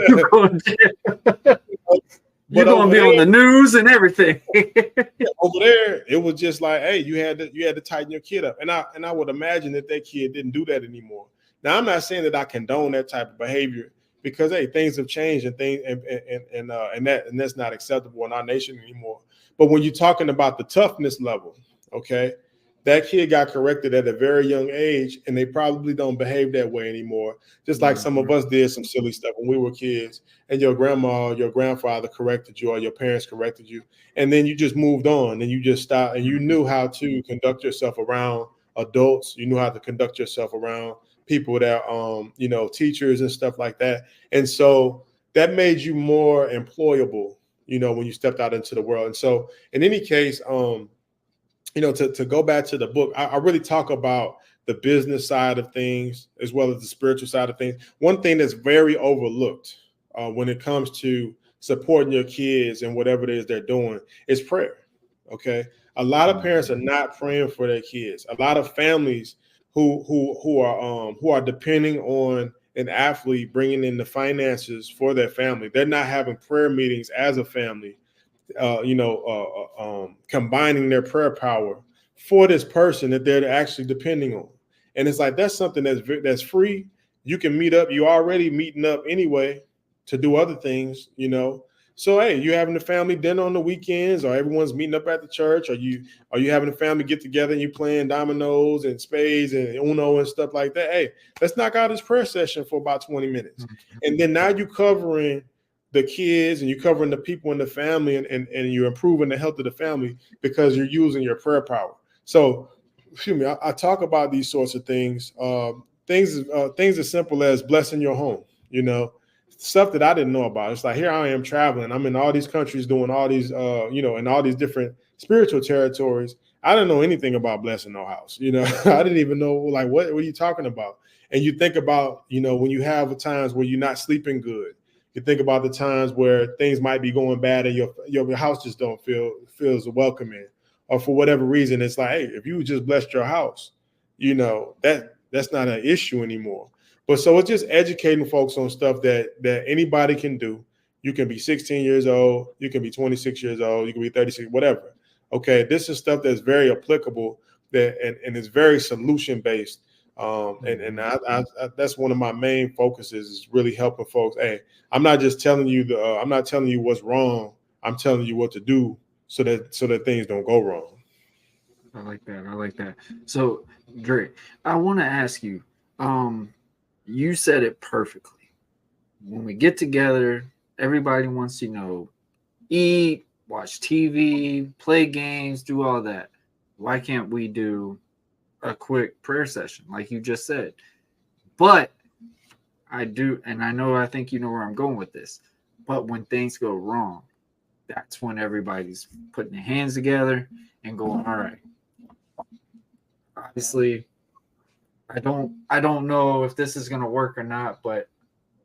You're going to jail. You're going to be on the news and everything. Over there, it was just like, hey, you had to tighten your kid up. And I would imagine that kid didn't do that anymore. Now, I'm not saying that I condone that type of behavior, because hey, things have changed and that's not acceptable in our nation anymore. But when you're talking about the toughness level, okay, that kid got corrected at a very young age, and they probably don't behave that way anymore. Just like some of us did some silly stuff when we were kids, and your grandma, your grandfather corrected you, or your parents corrected you, and then you just moved on, and you just stopped, and you knew how to conduct yourself around adults. You knew how to conduct yourself around people that, teachers and stuff like that. And so that made you more employable, when you stepped out into the world. And so in any case, to go back to the book, I really talk about the business side of things as well as the spiritual side of things. One thing that's very overlooked when it comes to supporting your kids and whatever it is they're doing is prayer. Okay. A lot of parents are not praying for their kids. A lot of families who are depending on an athlete bringing in the finances for their family, they're not having prayer meetings as a family, combining their prayer power for this person that they're actually depending on. And it's like, that's something that's free. You can meet up. You're already meeting up anyway to do other things, So, hey, you having a family dinner on the weekends, or everyone's meeting up at the church, or you having a family get together and you playing dominoes and spades and Uno and stuff like that. Hey, let's knock out this prayer session for about 20 minutes. And then now you're covering the kids and you're covering the people in the family and you're improving the health of the family because you're using your prayer power. So, I talk about these sorts of things, things as simple as blessing your home, stuff that I didn't know about. It's like, here I am traveling. I'm in all these countries doing all these, in all these different spiritual territories. I didn't know anything about blessing no house. I didn't even know, like, what are you talking about? And you think about, when you have times where you're not sleeping good, you think about the times where things might be going bad and your house just don't feels welcoming, or for whatever reason, it's like, hey, if you just blessed your house, that's not an issue anymore. But so it's just educating folks on stuff that anybody can do. You can be 16 years old, you can be 26 years old, you can be 36, whatever. Okay, this is stuff that's very applicable and it's very solution based. And I that's one of my main focuses, is really helping folks. Hey, I'm not just telling you I'm not telling you what's wrong. I'm telling you what to do so that things don't go wrong. I like that. So, Dre, I want to ask you. You said it perfectly. When we get together, everybody wants to eat, watch TV, play games, do all that. Why can't we do a quick prayer session like you just said? But I do, and I think you know where I'm going with this. But when things go wrong, that's when everybody's putting their hands together and going, all right. Obviously, I don't know if this is going to work or not, but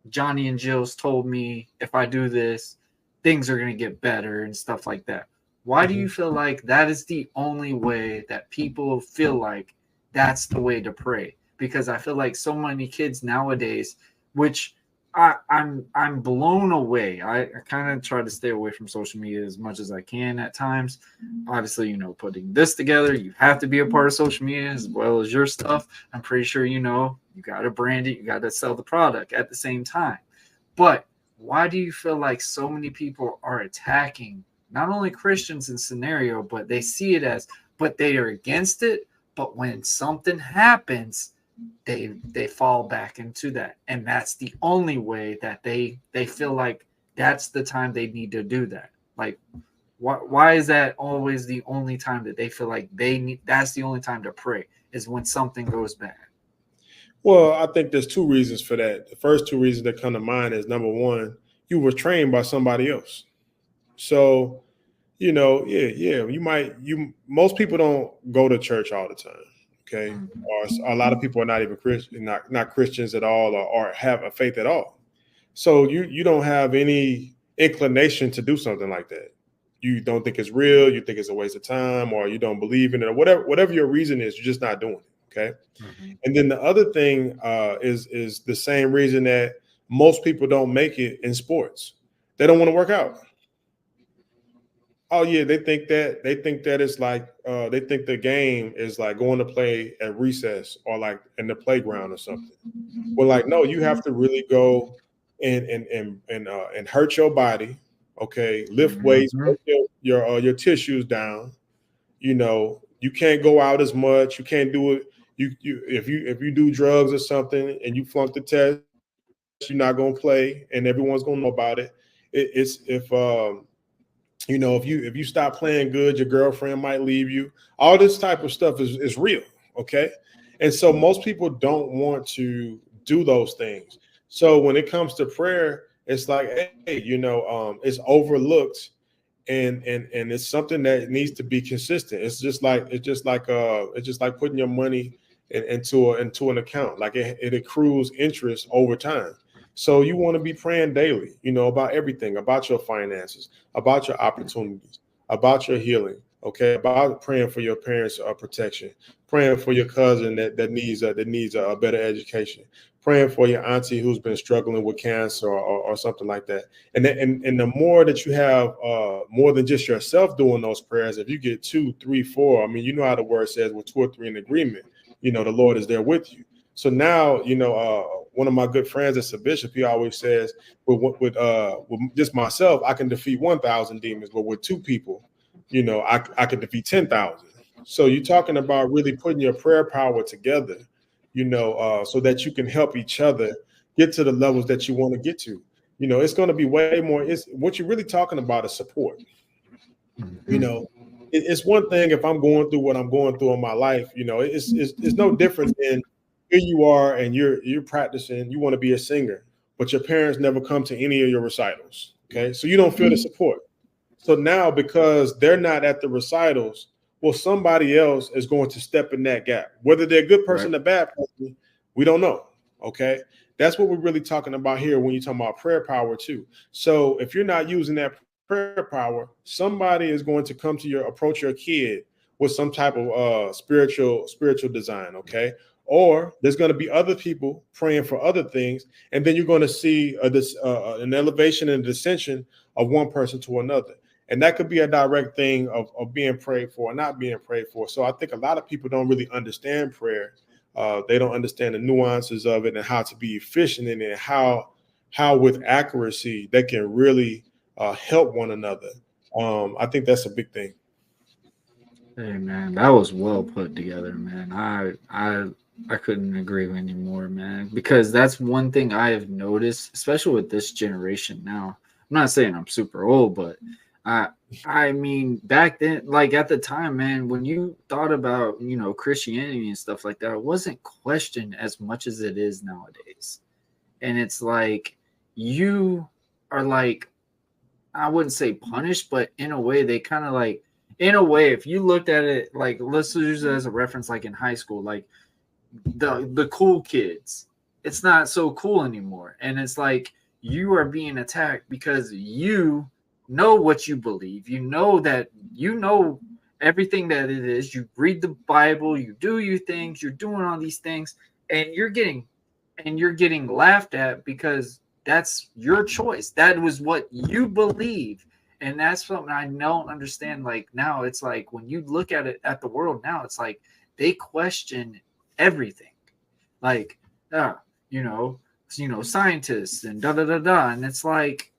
Johnny and Jill's told me if I do this, things are going to get better and stuff like that. Why do you feel like that is the only way that people feel like that's the way to pray? Because I feel like so many kids nowadays, which I'm blown away. I kind of try to stay away from social media as much as I can at times. Obviously, you know, putting this together, you have to be a part of social media as well as your stuff. I'm pretty sure, you know, you got to brand it, you got to sell the product at the same time. But why do you feel like so many people are attacking not only Christians in scenario, but they see it as, but they are against it. But when something happens, they fall back into that, and that's the only way that they feel like that's the time they need to do that. Like, why is that always the only time that they feel like they need? That's the only time to pray is when something goes bad. Well, I think there's two reasons for that. The first two reasons that come to mind is, number one, you were trained by somebody else. So, you know, most people don't go to church all the time. Okay. Or a lot of people are not even Christian, not Christians at all, or have a faith at all. So you don't have any inclination to do something like that. You don't think it's real, you think it's a waste of time, or you don't believe in it, or whatever your reason is, you're just not doing it. Okay. Mm-hmm. And then the other thing is the same reason that most people don't make it in sports. They don't want to work out. Oh yeah, they think that it's like they think the game is like going to play at recess or like in the playground or something. Well, like, no, you have to really go and hurt your body. Okay, lift weights, put your tissues down. You know, you can't go out as much. You can't do it. If you do drugs or something and you flunk the test, you're not gonna play, and everyone's gonna know about it. You know, if you stop playing good, your girlfriend might leave you. All this type of stuff is real, okay? And so most people don't want to do those things. So when it comes to prayer, it's like, hey, you know, it's overlooked, and it's something that needs to be consistent. It's just like putting your money into an account. Like it accrues interest over time. So you want to be praying daily, you know, about everything, about your finances, about your opportunities, about your healing, okay, about praying for your parents' protection, praying for your cousin that needs a better education, praying for your auntie who's been struggling with cancer or something like that. And the more that you have more than just yourself doing those prayers, if you get 2, 3, 4, I mean, you know how the word says, with 2 or 3 in agreement, you know, the Lord is there with you. So now, you know, one of my good friends that's a bishop, he always says, with just myself, I can defeat 1,000 demons, but with 2 people, you know, I can defeat 10,000. So you're talking about really putting your prayer power together, you know, so that you can help each other get to the levels that you want to get to. You know, it's going to be way more. It's what you're really talking about is support. You know, it's one thing if I'm going through what I'm going through in my life. You know, it's no different than here you are and you're practicing, you want to be a singer, but your parents never come to any of your recitals. Okay. So you don't feel the support. So now, because they're not at the recitals, well, somebody else is going to step in that gap. Whether they're a good person or a bad person, we don't know. Okay. That's what we're really talking about here when you're talking about prayer power too. So if you're not using that prayer power, somebody is going to come to approach your kid with some type of spiritual design. Okay. Or there's going to be other people praying for other things, and then you're going to see an elevation and dissension of one person to another. And that could be a direct thing of being prayed for or not being prayed for. So I think a lot of people don't really understand prayer. They don't understand the nuances of it and how to be efficient in it, how with accuracy they can really help one another. I think that's a big thing. Hey man, that was well put together, man. I couldn't agree with you more, man, because that's one thing I have noticed, especially with this generation now. I'm not saying I'm super old, but I mean, back then, like at the time, man, when you thought about, you know, Christianity and stuff like that, it wasn't questioned as much as it is nowadays. And it's like you are like, I wouldn't say punished, but in a way, they kind of like, in a way, if you looked at it, like, let's use it as a reference, like in high school, like the cool kids, it's not so cool anymore. And it's like you are being attacked because you know what you believe. You know that you know everything that it is. You read the Bible, you do your things, you're doing all these things, and you're getting laughed at because that's your choice. That was what you believe. And that's something I don't understand. Like now it's like when you look at it at the world now, it's like they question everything. Like, scientists and da da da da. And it's like,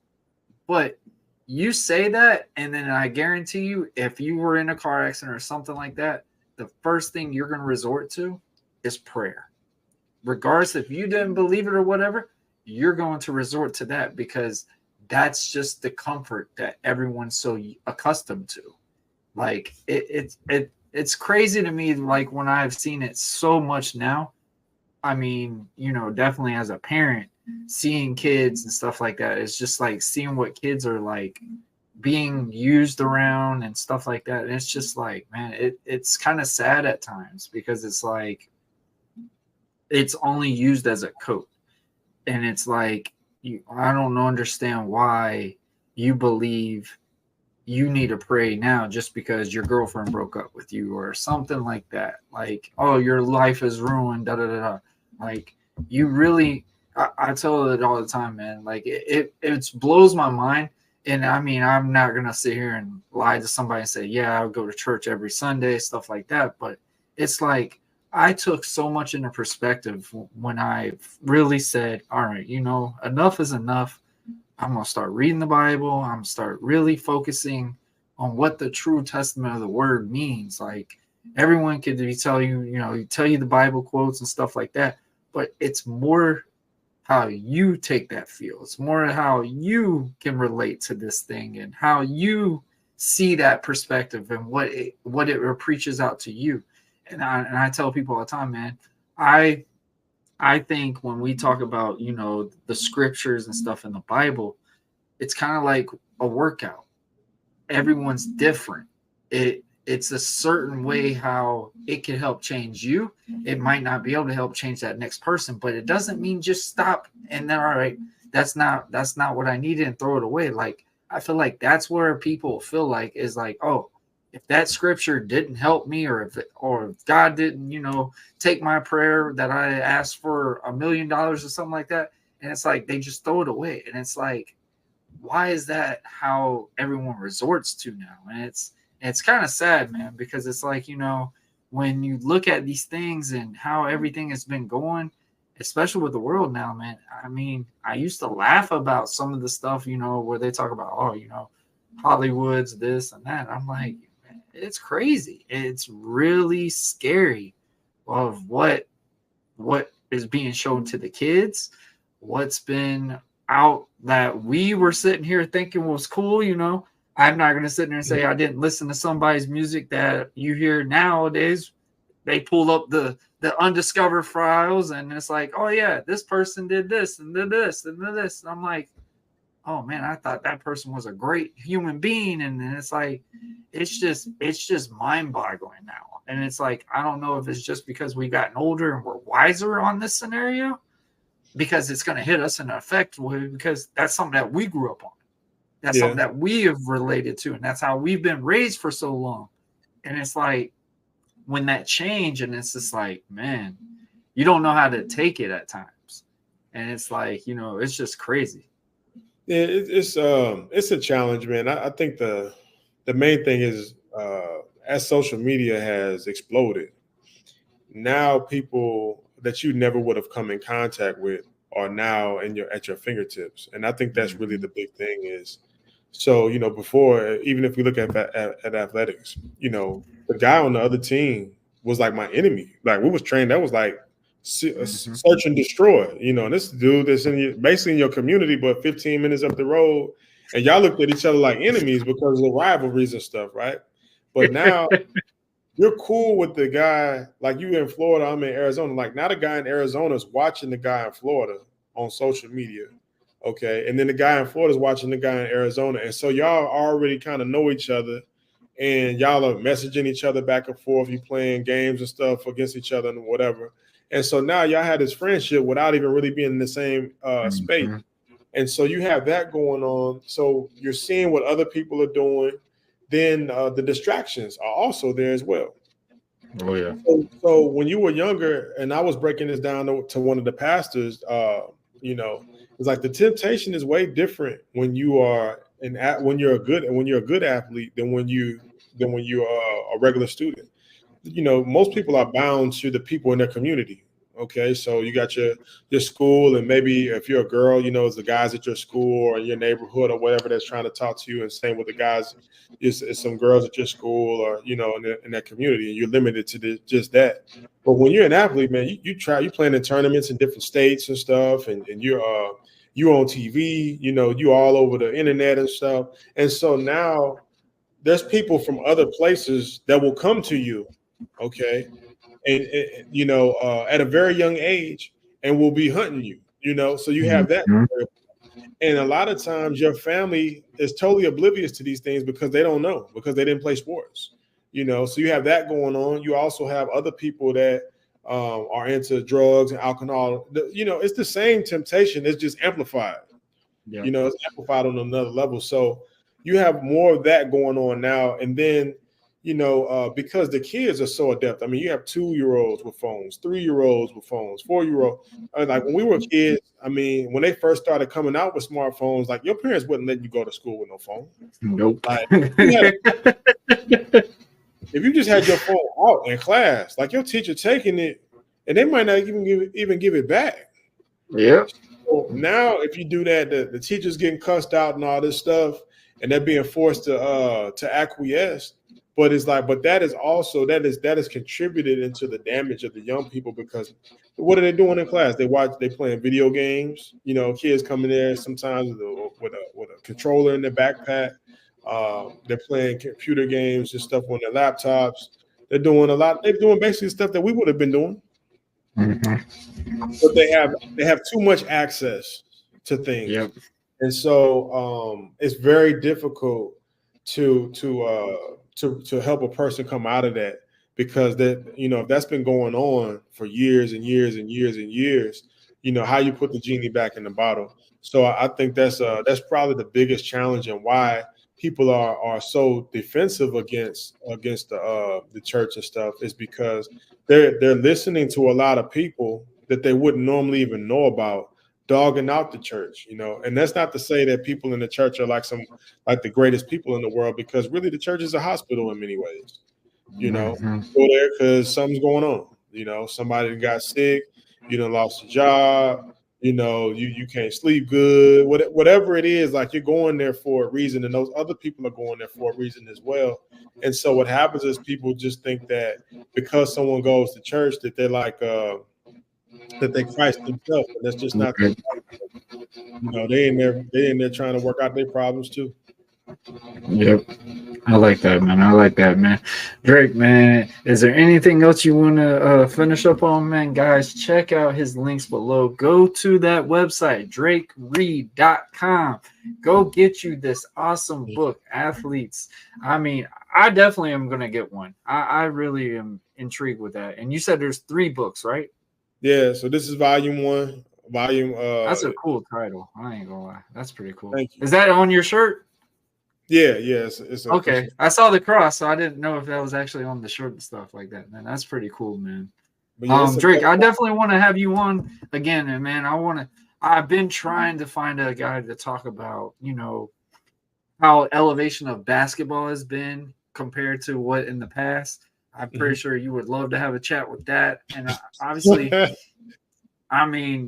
but you say that, and then I guarantee you, if you were in a car accident or something like that, the first thing you're going to resort to is prayer. Regardless if you didn't believe it or whatever, you're going to resort to that because that's just the comfort that everyone's so accustomed to. Like it's crazy to me. Like when I've seen it so much now, I mean, definitely as a parent, seeing kids and stuff like that, it's just like seeing what kids are like being used around and stuff like that. And it's just like, man, it's kind of sad at times because it's like, it's only used as a coat. And it's like, I don't understand why you believe you need to pray now just because your girlfriend broke up with you or something like that. Like, oh, your life is ruined, da da da da. Like, you really, I tell it all the time, man. Like, it blows my mind. And I mean, I'm not going to sit here and lie to somebody and say, yeah, I'll go to church every Sunday, stuff like that. But it's like, I took so much into perspective when I really said, all right, enough is enough. I'm going to start reading the Bible. I'm going to start really focusing on what the true testament of the word means. Like everyone could tell you, tell you the Bible quotes and stuff like that, but it's more how you take that feel. It's more how you can relate to this thing and how you see that perspective and what it preaches out to you. And I tell people all the time, man, I think when we talk about, the scriptures and stuff in the Bible, it's kind of like a workout. Everyone's different. It's a certain way how it can help change you. It might not be able to help change that next person, but it doesn't mean just stop and then, all right, that's not what I needed and throw it away. Like, I feel like that's where people feel like is like, oh, if that scripture didn't help me or if God didn't, take my prayer that I asked for $1 million or something like that. And it's like, they just throw it away. And it's like, why is that how everyone resorts to now? And it's kind of sad, man, because it's like, when you look at these things and how everything has been going, especially with the world now, man, I mean, I used to laugh about some of the stuff, where they talk about, oh, Hollywood's this and that. I'm like, it's crazy. It's really scary of what is being shown to the kids, what's been out that we were sitting here thinking was cool. I'm not going to sit there and say I didn't listen to somebody's music that you hear nowadays. They pull up the undiscovered files and it's like, oh yeah, this person did this and did this and did this. And I'm like, oh man, I thought that person was a great human being. And it's like, it's just mind boggling now. And it's like, I don't know if it's just because we've gotten older and we're wiser on this scenario, because it's going to hit us in an effect way, because that's something that we grew up on. That's something that we have related to. And that's how we've been raised for so long. And it's like, when that change, and it's just like, man, you don't know how to take it at times. And it's like, it's just crazy. Yeah, it's a challenge, man. I think the main thing is as social media has exploded, now people that you never would have come in contact with are now at your fingertips, and I think that's really the big thing. Is so before, even if we look at athletics, the guy on the other team was like my enemy. Like we was trained, that was like search and destroy, and this dude that's basically in your community, but 15 minutes up the road, and y'all looked at each other like enemies because of the rivalries and stuff, right? But now you're cool with the guy, like you in Florida, I'm in Arizona. Like now the guy in Arizona is watching the guy in Florida on social media, okay? And then the guy in Florida is watching the guy in Arizona. And so y'all already kind of know each other, and y'all are messaging each other back and forth. You playing games and stuff against each other and whatever. And so now y'all had this friendship without even really being in the same space. And so you have that going on. So you're seeing what other people are doing. Then the distractions are also there as well. Oh yeah. So when you were younger, and I was breaking this down to one of the pastors, it's like the temptation is way different when you are when you're a good athlete than when you are a regular student. Most people are bound to the people in their community. Okay, so you got your school, and maybe if you're a girl, it's the guys at your school or your neighborhood or whatever that's trying to talk to you, and same with the guys is some girls at your school or in that community, and you're limited to just that. But when you're an athlete, man, you playing in tournaments in different states and stuff, and you're on TV, you all over the internet and stuff, and so now there's people from other places that will come to you, okay, and at a very young age, and will be hunting you, so you have that. And a lot of times your family is totally oblivious to these things because they don't know, because they didn't play sports, so you have that going on. You also have other people that are into drugs and alcohol. It's the same temptation, it's just amplified. It's amplified on another level. So you have more of that going on now. And then because the kids are so adept. I mean, you have 2-year-olds with phones, 3-year-olds with phones, 4-year-olds. Like when we were kids, I mean, when they first started coming out with smartphones, like your parents wouldn't let you go to school with no phone. Nope. Like, if you just had your phone out in class, like your teacher taking it, and they might not even give it back. Yeah. So now, if you do that, the teacher's getting cussed out and all this stuff, and they're being forced to acquiesce. But it's like, that is contributed into the damage of the young people, because what are they doing in class? They playing video games. Kids coming there sometimes with a controller in their backpack. They're playing computer games and stuff on their laptops. They're doing a lot. They're doing basically stuff that we would have been doing. Mm-hmm. But they have too much access to things. Yep. And so it's very difficult to help a person come out of that, because if that's been going on for years and years and years and years, how you put the genie back in the bottle. So I think that's probably the biggest challenge, and why people are so defensive against the church and stuff, is because they're listening to a lot of people that they wouldn't normally even know about, dogging out the church, and that's not to say that people in the church are like the greatest people in the world, because really the church is a hospital in many ways. Mm-hmm. Go there because something's going on. Somebody got sick, lost a job, you can't sleep good, whatever it is, like you're going there for a reason, and those other people are going there for a reason as well. And so what happens is people just think that because someone goes to church that they're like that they Christ themselves, and that's just not the they in there trying to work out their problems too. Yep. I like that, man. Drake, man, is there anything else you want to finish up on, man? Guys, check out his links below. Go to that website, drakereed.com. Go get you this awesome book, Athletes. I mean, I definitely am going to get one. I really am intrigued with that. And you said there's 3 books, right? Yeah, so this is volume 1. That's a cool title. I ain't gonna lie. That's pretty cool. Thank you. Is that on your shirt? Yeah. It's okay. I saw the cross, so I didn't know if that was actually on the shirt and stuff like that. Man, that's pretty cool, man. Yeah, Drake, I definitely want to have you on again, and man, I've been trying to find a guy to talk about, how elevation of basketball has been compared to what in the past. I'm pretty sure you would love to have a chat with that. And obviously,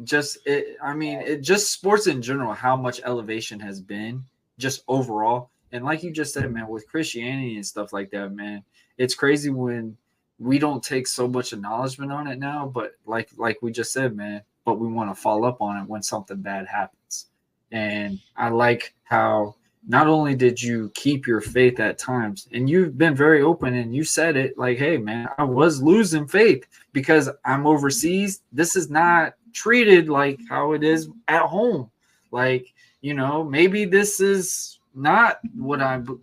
just sports in general, how much elevation has been just overall. And like you just said, man, with Christianity and stuff like that, man, it's crazy when we don't take so much acknowledgement on it now. But like we just said, man, but we want to follow up on it when something bad happens. And I like how not only did you keep your faith at times, and you've been very open and you said it like, hey, man, I was losing faith because I'm overseas. This is not treated like how it is at home. Like, maybe this is not what I'm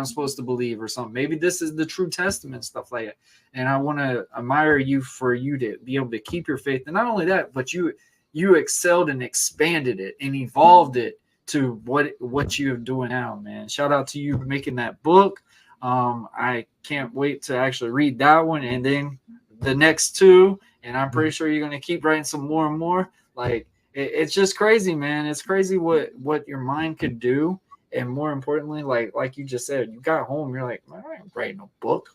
supposed to believe or something. Maybe this is the true testament, stuff like that. And I want to admire you for you to be able to keep your faith. And not only that, but you you excelled and expanded it and evolved it to what you're doing now, man. Shout out to you for making that book. I can't wait to actually read that one and then the next two. And I'm pretty sure you're going to keep writing some more and more. Like, it's just crazy, man. It's crazy what your mind could do. And more importantly, like you just said, you got home, you're like, man, I ain't writing a book.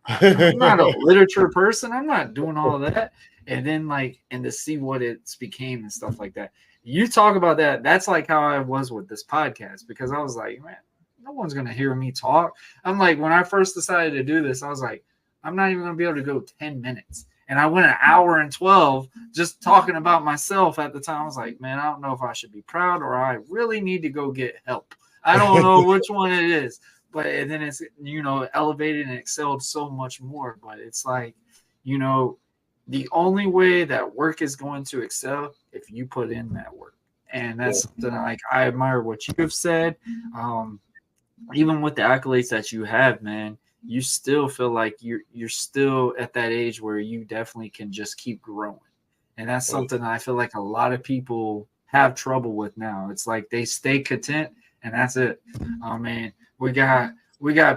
I'm not a literature person. I'm not doing all of that. And then and to see what it's became and stuff like that. You talk about that. That's like how I was with this podcast, because I was like, man, no one's going to hear me talk. I'm like, when I first decided to do this, I was like, I'm not even going to be able to go 10 minutes. And I went an hour and 12 just talking about myself at the time. I was like, man, I don't know if I should be proud or I really need to go get help. I don't know which one it is. But and then it's, elevated and excelled so much more. But it's like, the only way that work is going to excel if you put in that work. And that's something I admire what you have said. Even with the accolades that you have, man, you still feel like you're still at that age where you definitely can just keep growing. And that's something I feel like a lot of people have trouble with now. It's like they stay content and that's it. Oh man, we got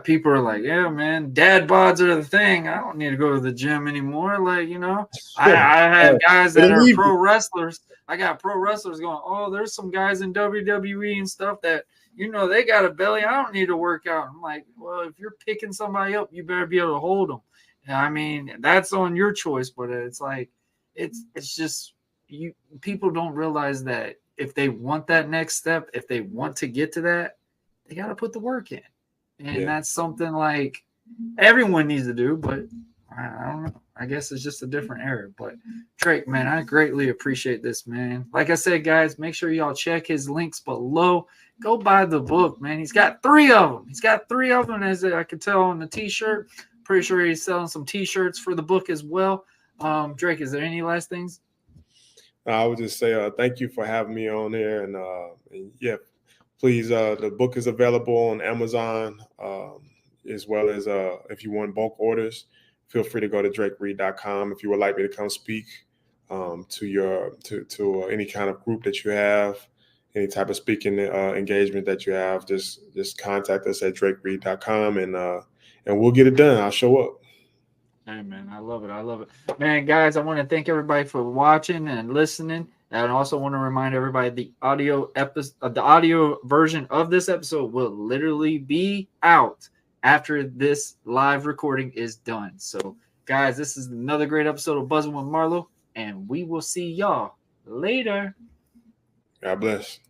people are like, yeah, man, dad bods are the thing. I don't need to go to the gym anymore. I have guys that are pro wrestlers. I got pro wrestlers going, oh, there's some guys in WWE and stuff that, they got a belly. I don't need to work out. I'm like, well, if you're picking somebody up, you better be able to hold them. I mean, that's on your choice, but it's like, it's just people don't realize that if they want that next step, if they want to get to that, they got to put the work in. And that's something like everyone needs to do, but I don't know. I guess it's just a different era. But Drake, man, I greatly appreciate this, man. Like I said, guys, make sure y'all check his links below. Go buy the book, man. He's got 3 of them. He's got 3 of them, as I could tell on the T-shirt. Pretty sure he's selling some T-shirts for the book as well. Drake, is there any last things? I would just say thank you for having me on here. And yeah, please, the book is available on Amazon, as well as if you want bulk orders, feel free to go to drakereed.com. If you would like me to come speak to any kind of group that you have, any type of speaking engagement that you have, just contact us at drakereed.com and we'll get it done. I'll show up. Hey, man, I love it. Man, guys, I want to thank everybody for watching and listening. And I also want to remind everybody the audio version of this episode will literally be out after this live recording is done. So, guys, this is another great episode of Buzzing with Marlowe, and we will see y'all later. God bless.